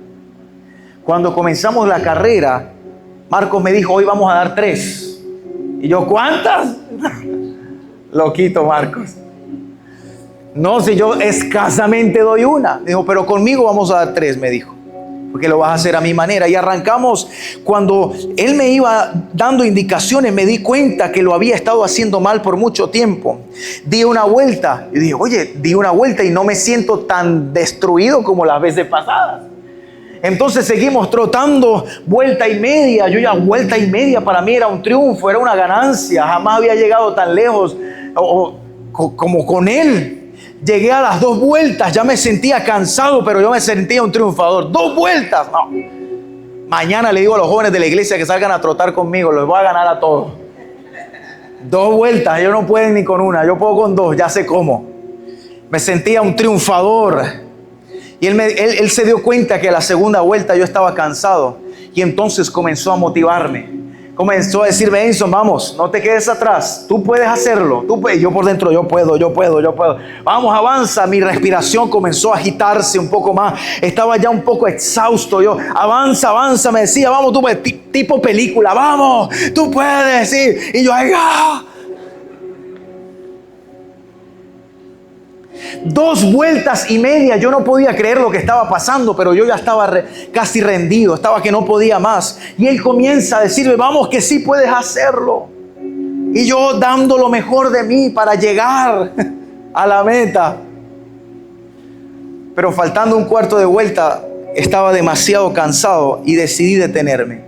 Cuando comenzamos la carrera, Marcos me dijo, hoy vamos a dar 3. Y yo, ¿cuántas? Loquito, Marcos. No, si yo escasamente doy una. Dijo, pero conmigo vamos a dar 3, me dijo. Porque lo vas a hacer a mi manera. Y arrancamos. Cuando él me iba dando indicaciones, me di cuenta que lo había estado haciendo mal por mucho tiempo. Di una vuelta. Y dije, oye, di una vuelta y no me siento tan destruido como las veces pasadas. Entonces seguimos trotando vuelta y media. Yo ya vuelta y media para mí era un triunfo, era una ganancia. Jamás había llegado tan lejos como con él. Llegué a las 2 vueltas, ya me sentía cansado, pero yo me sentía un triunfador. 2 vueltas, no. Mañana le digo a los jóvenes de la iglesia que salgan a trotar conmigo, los voy a ganar a todos. 2 vueltas, ellos no pueden ni con una, yo puedo con 2, ya sé cómo. Me sentía un triunfador. Y él se dio cuenta que a la segunda vuelta yo estaba cansado. Y entonces comenzó a motivarme. Comenzó a decirme, Edinson, vamos, no te quedes atrás. Tú puedes hacerlo. Tú puedes. Yo por dentro, yo puedo. Vamos, avanza. Mi respiración comenzó a agitarse un poco más. Estaba ya un poco exhausto. Yo, avanza. Me decía, vamos, tú puedes. Tipo película, vamos, tú puedes. Sí. Y yo, ¡ay! ¡Ah! 2 vueltas y media, yo no podía creer lo que estaba pasando, pero yo ya estaba casi rendido, estaba que no podía más. Y él comienza a decirme, vamos que sí puedes hacerlo. Y yo dando lo mejor de mí para llegar a la meta. Pero faltando un cuarto de vuelta, estaba demasiado cansado y decidí detenerme.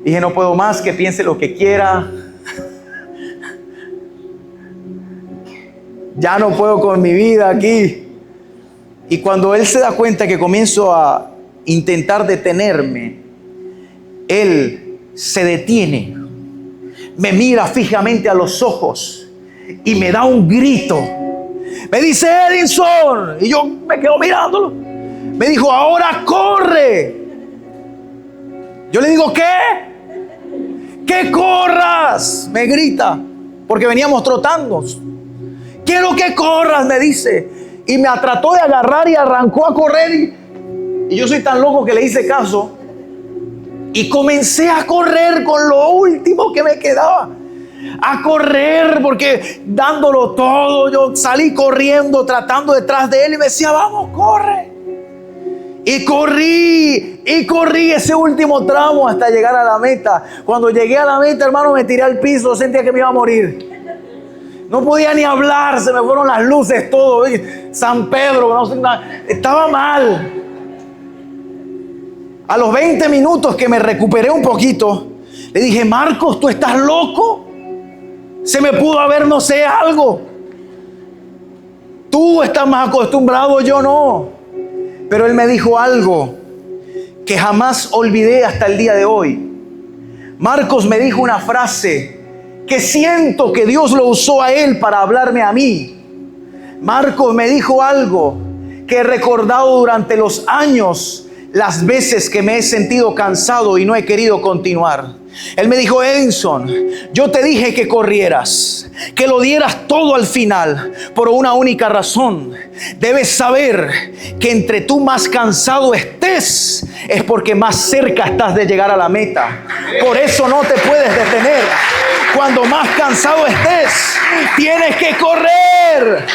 Dije, no puedo más, que piense lo que quiera. Ya no puedo con mi vida aquí. Y cuando él se da cuenta que comienzo a intentar detenerme, él se detiene, me mira fijamente a los ojos y me da un grito. Me dice, Edinson, y yo me quedo mirándolo. Me dijo, ahora corre. Yo le digo, ¿qué? ¡Que corras! Me grita, porque veníamos trotando. Quiero que corras, me dice. Y me trató de agarrar y arrancó a correr. Y yo soy tan loco que le hice caso. Y comencé a correr con lo último que me quedaba. A correr, porque dándolo todo, yo salí corriendo, tratando detrás de él. Y me decía, vamos, corre. Y corrí ese último tramo hasta llegar a la meta. Cuando llegué a la meta, hermano, me tiré al piso. Sentía que me iba a morir. No podía ni hablar, se me fueron las luces, todo. San Pedro, no sé nada. Estaba mal. A los 20 minutos que me recuperé un poquito, le dije, Marcos, ¿tú estás loco? Se me pudo haber, no sé, algo. Tú estás más acostumbrado, yo no. Pero él me dijo algo que jamás olvidé hasta el día de hoy. Marcos me dijo una frase que siento que Dios lo usó a él para hablarme a mí. Marcos me dijo algo que he recordado durante los años, las veces que me he sentido cansado y no he querido continuar. Él me dijo, Edinson, yo te dije que corrieras, que lo dieras todo al final, por una única razón. Debes saber que entre tú más cansado estés, es porque más cerca estás de llegar a la meta. Por eso no te puedes detener. Cuando más cansado estés, tienes que correr.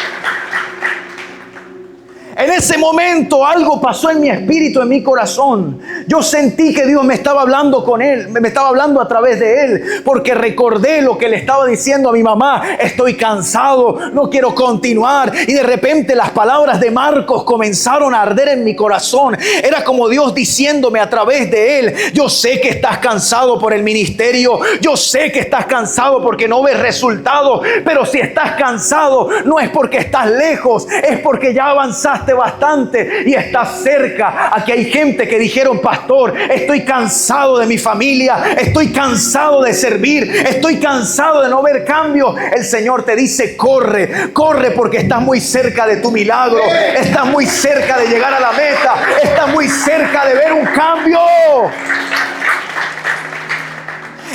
En ese momento algo pasó en mi espíritu, en mi corazón. Yo sentí que Dios me estaba hablando con él, me estaba hablando a través de él, porque recordé lo que le estaba diciendo a mi mamá. Estoy cansado, no quiero continuar. Y de repente las palabras de Marcos comenzaron a arder en mi corazón. Era como Dios diciéndome a través de él: yo sé que estás cansado por el ministerio, yo sé que estás cansado porque no ves resultados, pero si estás cansado no es porque estás lejos, es porque ya avanzaste bastante y estás cerca. Aquí hay gente que dijeron: pastor, estoy cansado de mi familia, estoy cansado de servir, estoy cansado de no ver cambios. El Señor te dice: corre, corre, porque estás muy cerca de tu milagro, estás muy cerca de llegar a la meta, estás muy cerca de ver un cambio.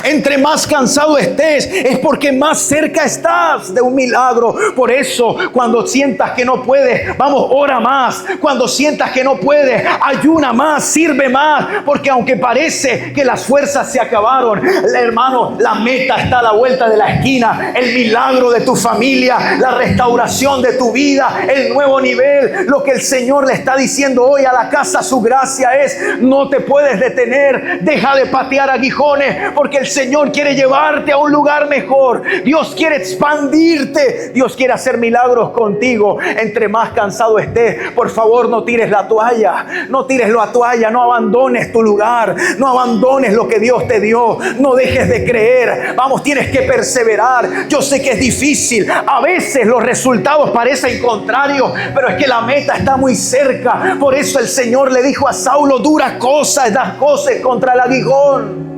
Entre más cansado estés, es porque más cerca estás de un milagro. Por eso, cuando sientas que no puedes, vamos, ora más. Cuando sientas que no puedes, ayuna más, sirve más. Porque aunque parece que las fuerzas se acabaron, hermano, la meta está a la vuelta de la esquina. El milagro de tu familia, la restauración de tu vida, el nuevo nivel. Lo que el Señor le está diciendo hoy a la casa Su Gracia es: no te puedes detener, deja de patear aguijones, porque el Señor quiere llevarte a un lugar mejor. Dios quiere expandirte. Dios quiere hacer milagros contigo. Entre más cansado estés, por favor, no tires la toalla. No tires la toalla. No abandones tu lugar. No abandones lo que Dios te dio. No dejes de creer. Vamos, tienes que perseverar. Yo sé que es difícil. A veces los resultados parecen contrarios, pero es que la meta está muy cerca. Por eso el Señor le dijo a Saulo: duras cosas das cosas contra el aguijón.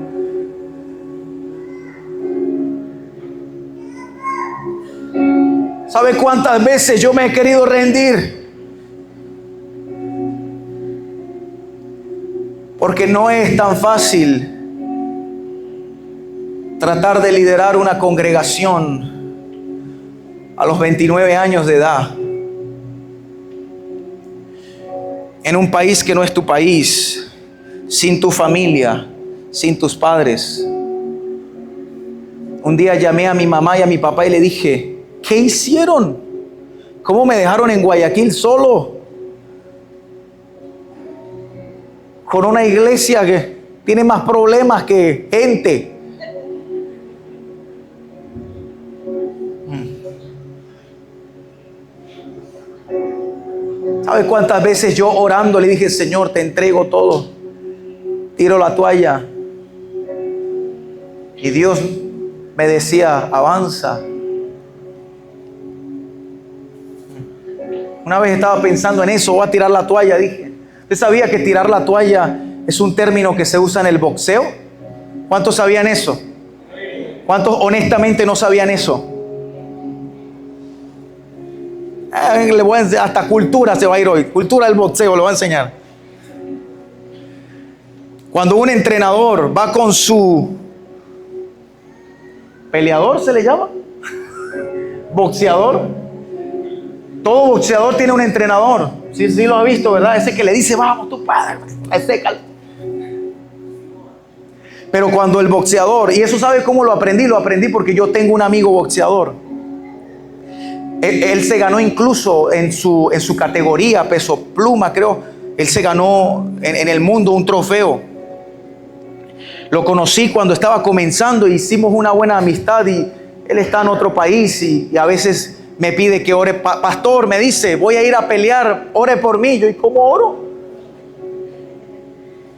¿Sabe cuántas veces yo me he querido rendir? Porque no es tan fácil tratar de liderar una congregación a los 29 años de edad, en un país que no es tu país, sin tu familia, sin tus padres. Un día llamé a mi mamá y a mi papá y le dije: ¿qué hicieron? ¿Cómo me dejaron en Guayaquil solo? Con una iglesia que tiene más problemas que gente. ¿Sabe cuántas veces yo orando le dije: Señor, te entrego todo, tiro la toalla? Y Dios me decía: avanza. Una vez estaba pensando en eso: voy a tirar la toalla, dije. ¿Usted sabía que tirar la toalla es un término que se usa en el boxeo? ¿Cuántos sabían eso? ¿Cuántos honestamente no sabían eso? Le voy a enseñar, hasta cultura se va a ir hoy. Cultura del boxeo, le voy a enseñar. Cuando un entrenador va con su peleador, ¿se le llama? Boxeador. Todo boxeador tiene un entrenador. Sí, sí lo ha visto, ¿verdad? Ese que le dice: vamos, tú padre, sécalo. Pero cuando el boxeador, y eso ¿sabe cómo lo aprendí? Lo aprendí porque yo tengo un amigo boxeador. Él se ganó incluso en su categoría, peso pluma, creo. Él se ganó en el mundo un trofeo. Lo conocí cuando estaba comenzando, hicimos una buena amistad y él está en otro país y a veces me pide que ore. Pastor, me dice: voy a ir a pelear, ore por mí. Yo: ¿y cómo oro?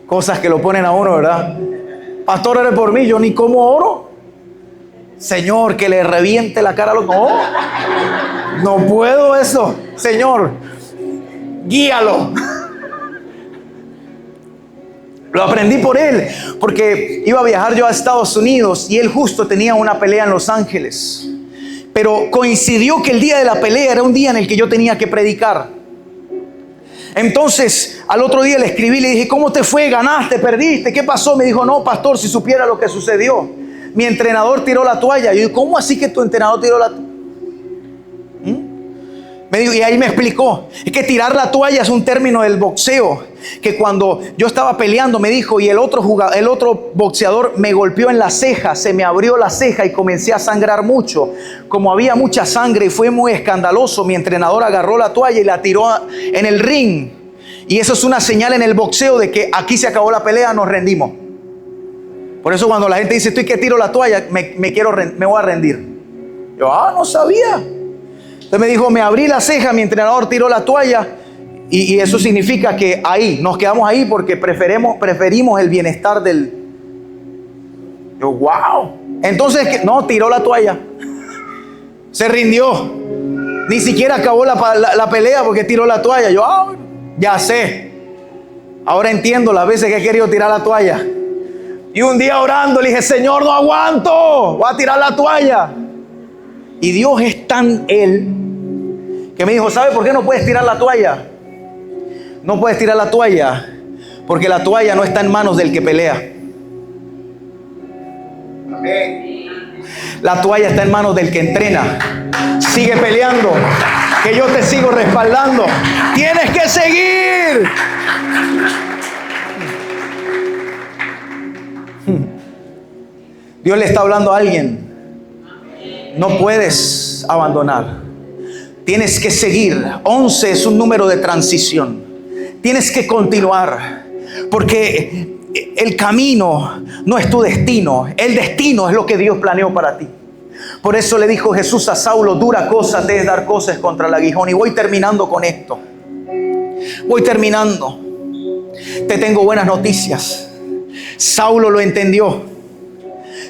Cosas que lo ponen a uno, ¿verdad? Pastor, ore por mí. Yo: ni cómo oro. Señor, que le reviente la cara a los... No puedo eso. Señor, guíalo. Lo aprendí por él, porque iba a viajar yo a Estados Unidos y él justo tenía una pelea en Los Ángeles. Pero coincidió que el día de la pelea era un día en el que yo tenía que predicar. Entonces, al otro día le escribí, le dije: ¿cómo te fue? ¿Ganaste? ¿Perdiste? ¿Qué pasó? Me dijo: no, pastor, si supiera lo que sucedió. Mi entrenador tiró la toalla. Yo digo: ¿cómo así que tu entrenador tiró la toalla? Me dijo, y ahí me explicó, es que tirar la toalla es un término del boxeo, que cuando yo estaba peleando, me dijo, y el otro boxeador me golpeó en la ceja, se me abrió la ceja y comencé a sangrar mucho. Como había mucha sangre y fue muy escandaloso, mi entrenador agarró la toalla y la tiró en el ring. Y eso es una señal en el boxeo de que aquí se acabó la pelea, nos rendimos. Por eso cuando la gente dice, estoy que tiro la toalla, me voy a rendir. Yo, no sabía. Entonces me dijo, me abrí la ceja, mi entrenador tiró la toalla. Y eso significa que ahí, nos quedamos ahí porque preferimos el bienestar del... Yo, wow. Entonces, no, tiró la toalla. Se rindió. Ni siquiera acabó la pelea porque tiró la toalla. Yo, ya sé. Ahora entiendo las veces que he querido tirar la toalla. Y un día orando le dije, Señor, no aguanto, voy a tirar la toalla. Y Dios es tan Él que me dijo, ¿sabe por qué no puedes tirar la toalla? No puedes tirar la toalla porque la toalla no está en manos del que pelea. La toalla está en manos del que entrena. Sigue peleando, que yo te sigo respaldando. Tienes que seguir. Dios le está hablando a alguien. No puedes abandonar. Tienes que seguir. 11 es un número de transición. Tienes que continuar. Porque el camino no es tu destino. El destino es lo que Dios planeó para ti. Por eso le dijo Jesús a Saulo, dura cosa te es dar cosas contra el aguijón. Y voy terminando con esto. Voy terminando. Te tengo buenas noticias. Saulo lo entendió.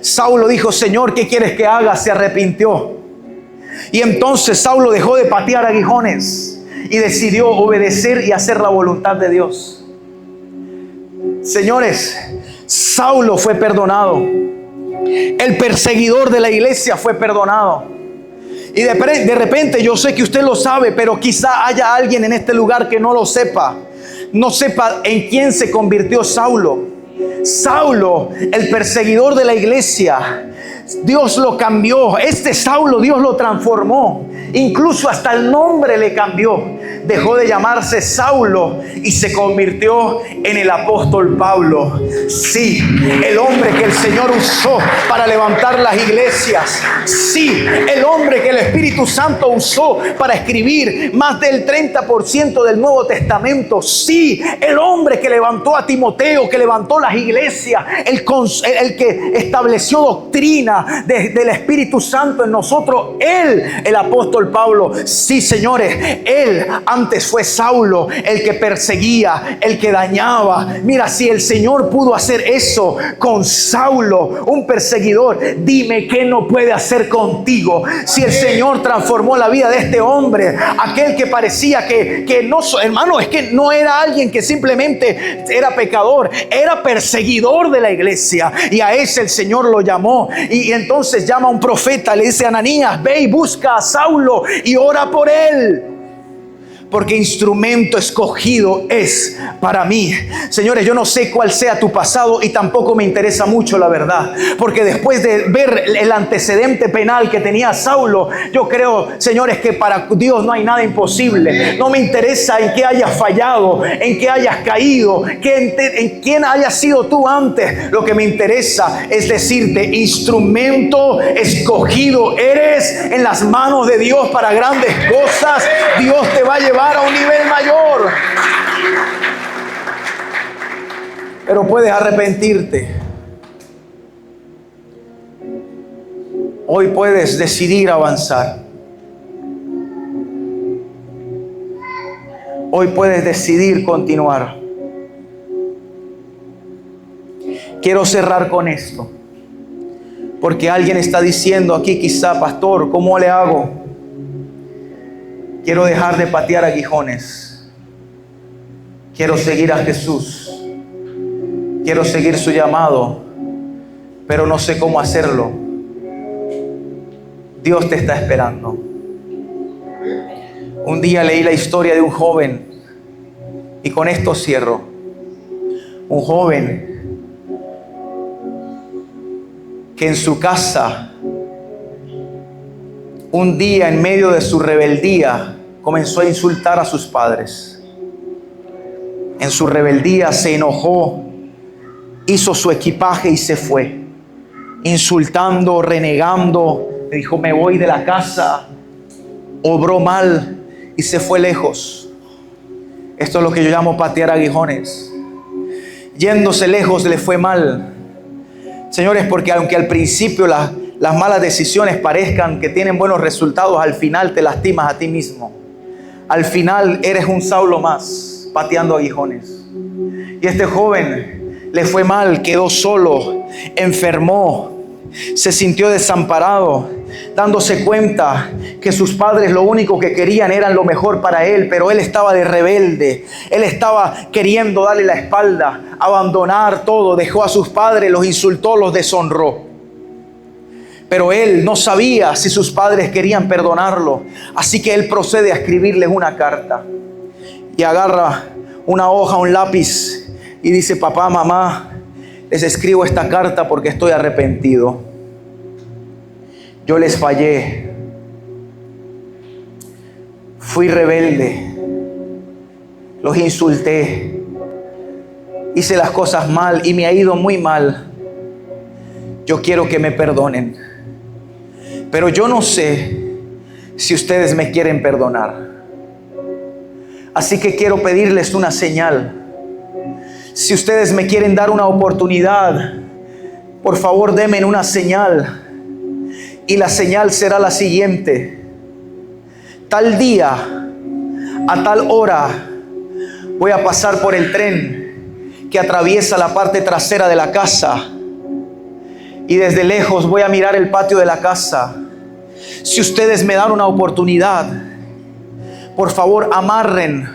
Saulo dijo, Señor, ¿qué quieres que haga? Se arrepintió. Y entonces Saulo dejó de patear aguijones y decidió obedecer y hacer la voluntad de Dios. Señores, Saulo fue perdonado. El perseguidor de la iglesia fue perdonado. Y de repente yo sé que usted lo sabe, pero quizá haya alguien en este lugar que no lo sepa. No sepa en quién se convirtió Saulo. Saulo, el perseguidor de la iglesia, Dios lo cambió. Este Saulo Dios lo transformó. Incluso hasta el nombre le cambió. Dejó de llamarse Saulo y se convirtió en el apóstol Pablo. Sí, el hombre que el Señor usó para levantar las iglesias. Sí, el hombre que el Espíritu Santo usó para escribir más del 30% del Nuevo Testamento. Sí, el hombre que levantó a Timoteo, que levantó las iglesias, el que estableció doctrina del Espíritu Santo en nosotros. Él, el apóstol Pablo. Sí, señores, él antes fue Saulo, el que perseguía, el que dañaba. Mira, si el Señor pudo hacer eso con Saulo, un perseguidor, dime qué no puede hacer contigo. Si el Señor transformó la vida de este hombre, aquel que parecía que no, hermano, es que no era alguien que simplemente era pecador, era perseguidor de la iglesia, y a ese el Señor lo llamó. Y entonces llama a un profeta, le dice a Ananías, ve y busca a Saulo y ora por él, porque instrumento escogido es para mí. Señores, yo no sé cuál sea tu pasado y tampoco me interesa mucho, la verdad, porque después de ver el antecedente penal que tenía Saulo, yo creo, señores, que para Dios no hay nada imposible. No me interesa en qué hayas fallado, en qué hayas caído, en quién hayas sido tú antes. Lo que me interesa es decirte, instrumento escogido eres en las manos de Dios para grandes cosas. Dios te va a llevar a un nivel mayor. Pero puedes arrepentirte. Hoy puedes decidir avanzar. Hoy puedes decidir continuar. Quiero cerrar con esto, porque alguien está diciendo aquí quizá, pastor, ¿cómo le hago? Quiero dejar de patear aguijones. Quiero seguir a Jesús. Quiero seguir su llamado, pero no sé cómo hacerlo. Dios te está esperando. Un día leí la historia de un joven, y con esto cierro. Un joven que en su casa, un día en medio de su rebeldía, comenzó a insultar a sus padres. En su rebeldía se enojó, hizo su equipaje y se fue, insultando, renegando. Le dijo: me voy de la casa. Obró mal y se fue lejos. Esto es lo que yo llamo patear aguijones. Yéndose lejos le fue mal. Señores, porque aunque al principio las malas decisiones parezcan que tienen buenos resultados, al final te lastimas a ti mismo. Al final eres un Saulo más, pateando aguijones. Y este joven le fue mal, quedó solo, enfermó, se sintió desamparado, dándose cuenta que sus padres lo único que querían era lo mejor para él, pero él estaba de rebelde. Él estaba queriendo darle la espalda, abandonar todo, dejó a sus padres, los insultó, los deshonró. Pero él no sabía si sus padres querían perdonarlo, así que él procede a escribirles una carta y agarra una hoja, un lápiz y dice: papá, mamá, les escribo esta carta porque estoy arrepentido. Yo les fallé. Fui rebelde. Los insulté. Hice las cosas mal y me ha ido muy mal. Yo quiero que me perdonen. Pero yo no sé si ustedes me quieren perdonar. Así que quiero pedirles una señal. Si ustedes me quieren dar una oportunidad, por favor denme una señal. Y la señal será la siguiente: tal día, a tal hora, voy a pasar por el tren que atraviesa la parte trasera de la casa. Y desde lejos voy a mirar el patio de la casa. Si ustedes me dan una oportunidad, por favor amarren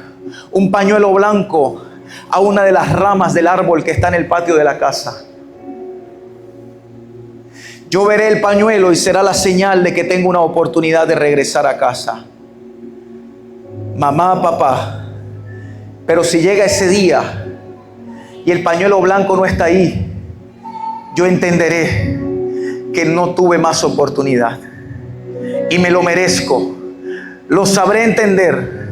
un pañuelo blanco a una de las ramas del árbol que está en el patio de la casa. Yo veré el pañuelo y será la señal de que tengo una oportunidad de regresar a casa. Mamá, papá, pero si llega ese día y el pañuelo blanco no está ahí, yo entenderé que no tuve más oportunidad y me lo merezco. Lo sabré entender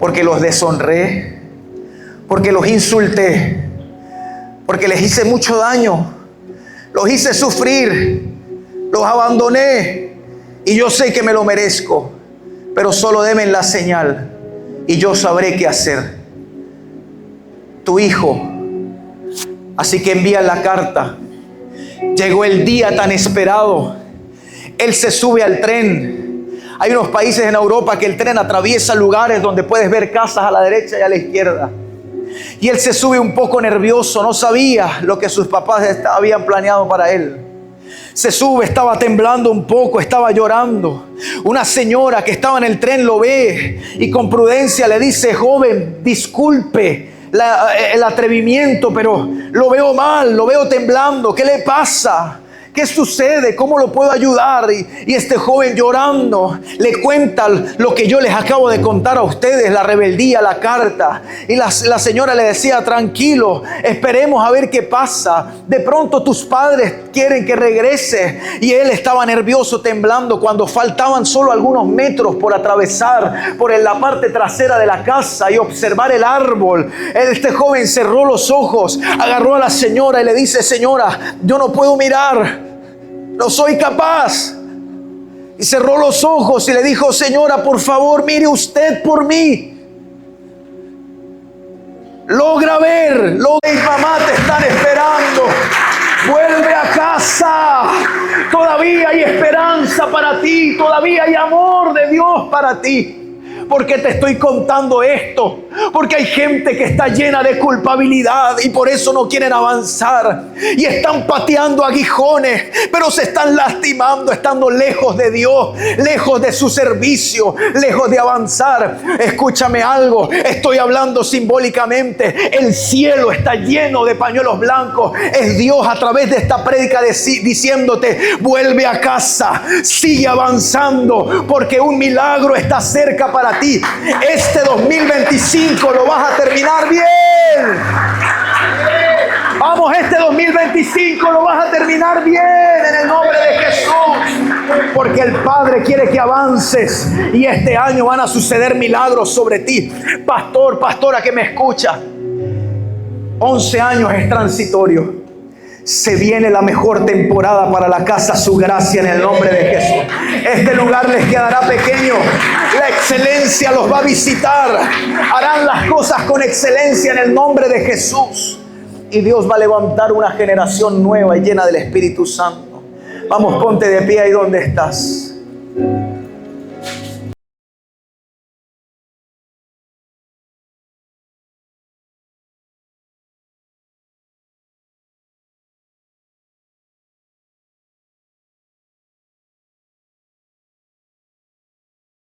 porque los deshonré, porque los insulté, porque les hice mucho daño, los hice sufrir, los abandoné y yo sé que me lo merezco, pero solo denme la señal y yo sabré qué hacer. Tu hijo. Así que envía la carta. Llegó el día tan esperado. Él se sube al tren. Hay unos países en Europa que el tren atraviesa lugares donde puedes ver casas a la derecha y a la izquierda. Y él se sube un poco nervioso, no sabía lo que sus papás habían planeado para él. Se sube, estaba temblando un poco, estaba llorando. Una señora que estaba en el tren lo ve y con prudencia le dice: joven, disculpe el atrevimiento, pero lo veo mal, lo veo temblando. ¿Qué le pasa? ¿Qué sucede? ¿Cómo lo puedo ayudar? Y este joven llorando le cuenta lo que yo les acabo de contar a ustedes, la rebeldía, la carta. Y la señora le decía: tranquilo, esperemos a ver qué pasa. De pronto tus padres quieren que regrese. Y él estaba nervioso, temblando, cuando faltaban solo algunos metros por atravesar por la parte trasera de la casa y observar el árbol. Este joven cerró los ojos, agarró a la señora y le dice: señora, yo no puedo mirar. No soy capaz. Y cerró los ojos y le dijo: señora, por favor, mire usted por mí. Logra ver. Mamá, te están esperando. Vuelve a casa. Todavía hay esperanza para ti. Todavía hay amor de Dios para ti. ¿Por qué te estoy contando esto? Porque hay gente que está llena de culpabilidad y por eso no quieren avanzar. Y están pateando aguijones, pero se están lastimando, estando lejos de Dios, lejos de su servicio, lejos de avanzar. Escúchame algo, estoy hablando simbólicamente. El cielo está lleno de pañuelos blancos. Es Dios a través de esta prédica diciéndote: vuelve a casa, sigue avanzando, porque un milagro está cerca para ti. Este 2025 lo vas a terminar bien. Vamos, este 2025 lo vas a terminar bien en el nombre de Jesús. porque el Padre quiere que avances y este año van a suceder milagros sobre ti. Pastor, pastora que me escucha, 11 años es transitorio. Se viene la mejor temporada para la casa Su Gracia en el nombre de Jesús. Este lugar les quedará pequeño. La excelencia los va a visitar. Harán las cosas con excelencia en el nombre de Jesús. Y Dios va a levantar una generación nueva y llena del Espíritu Santo. Vamos, ponte de pie ahí donde estás.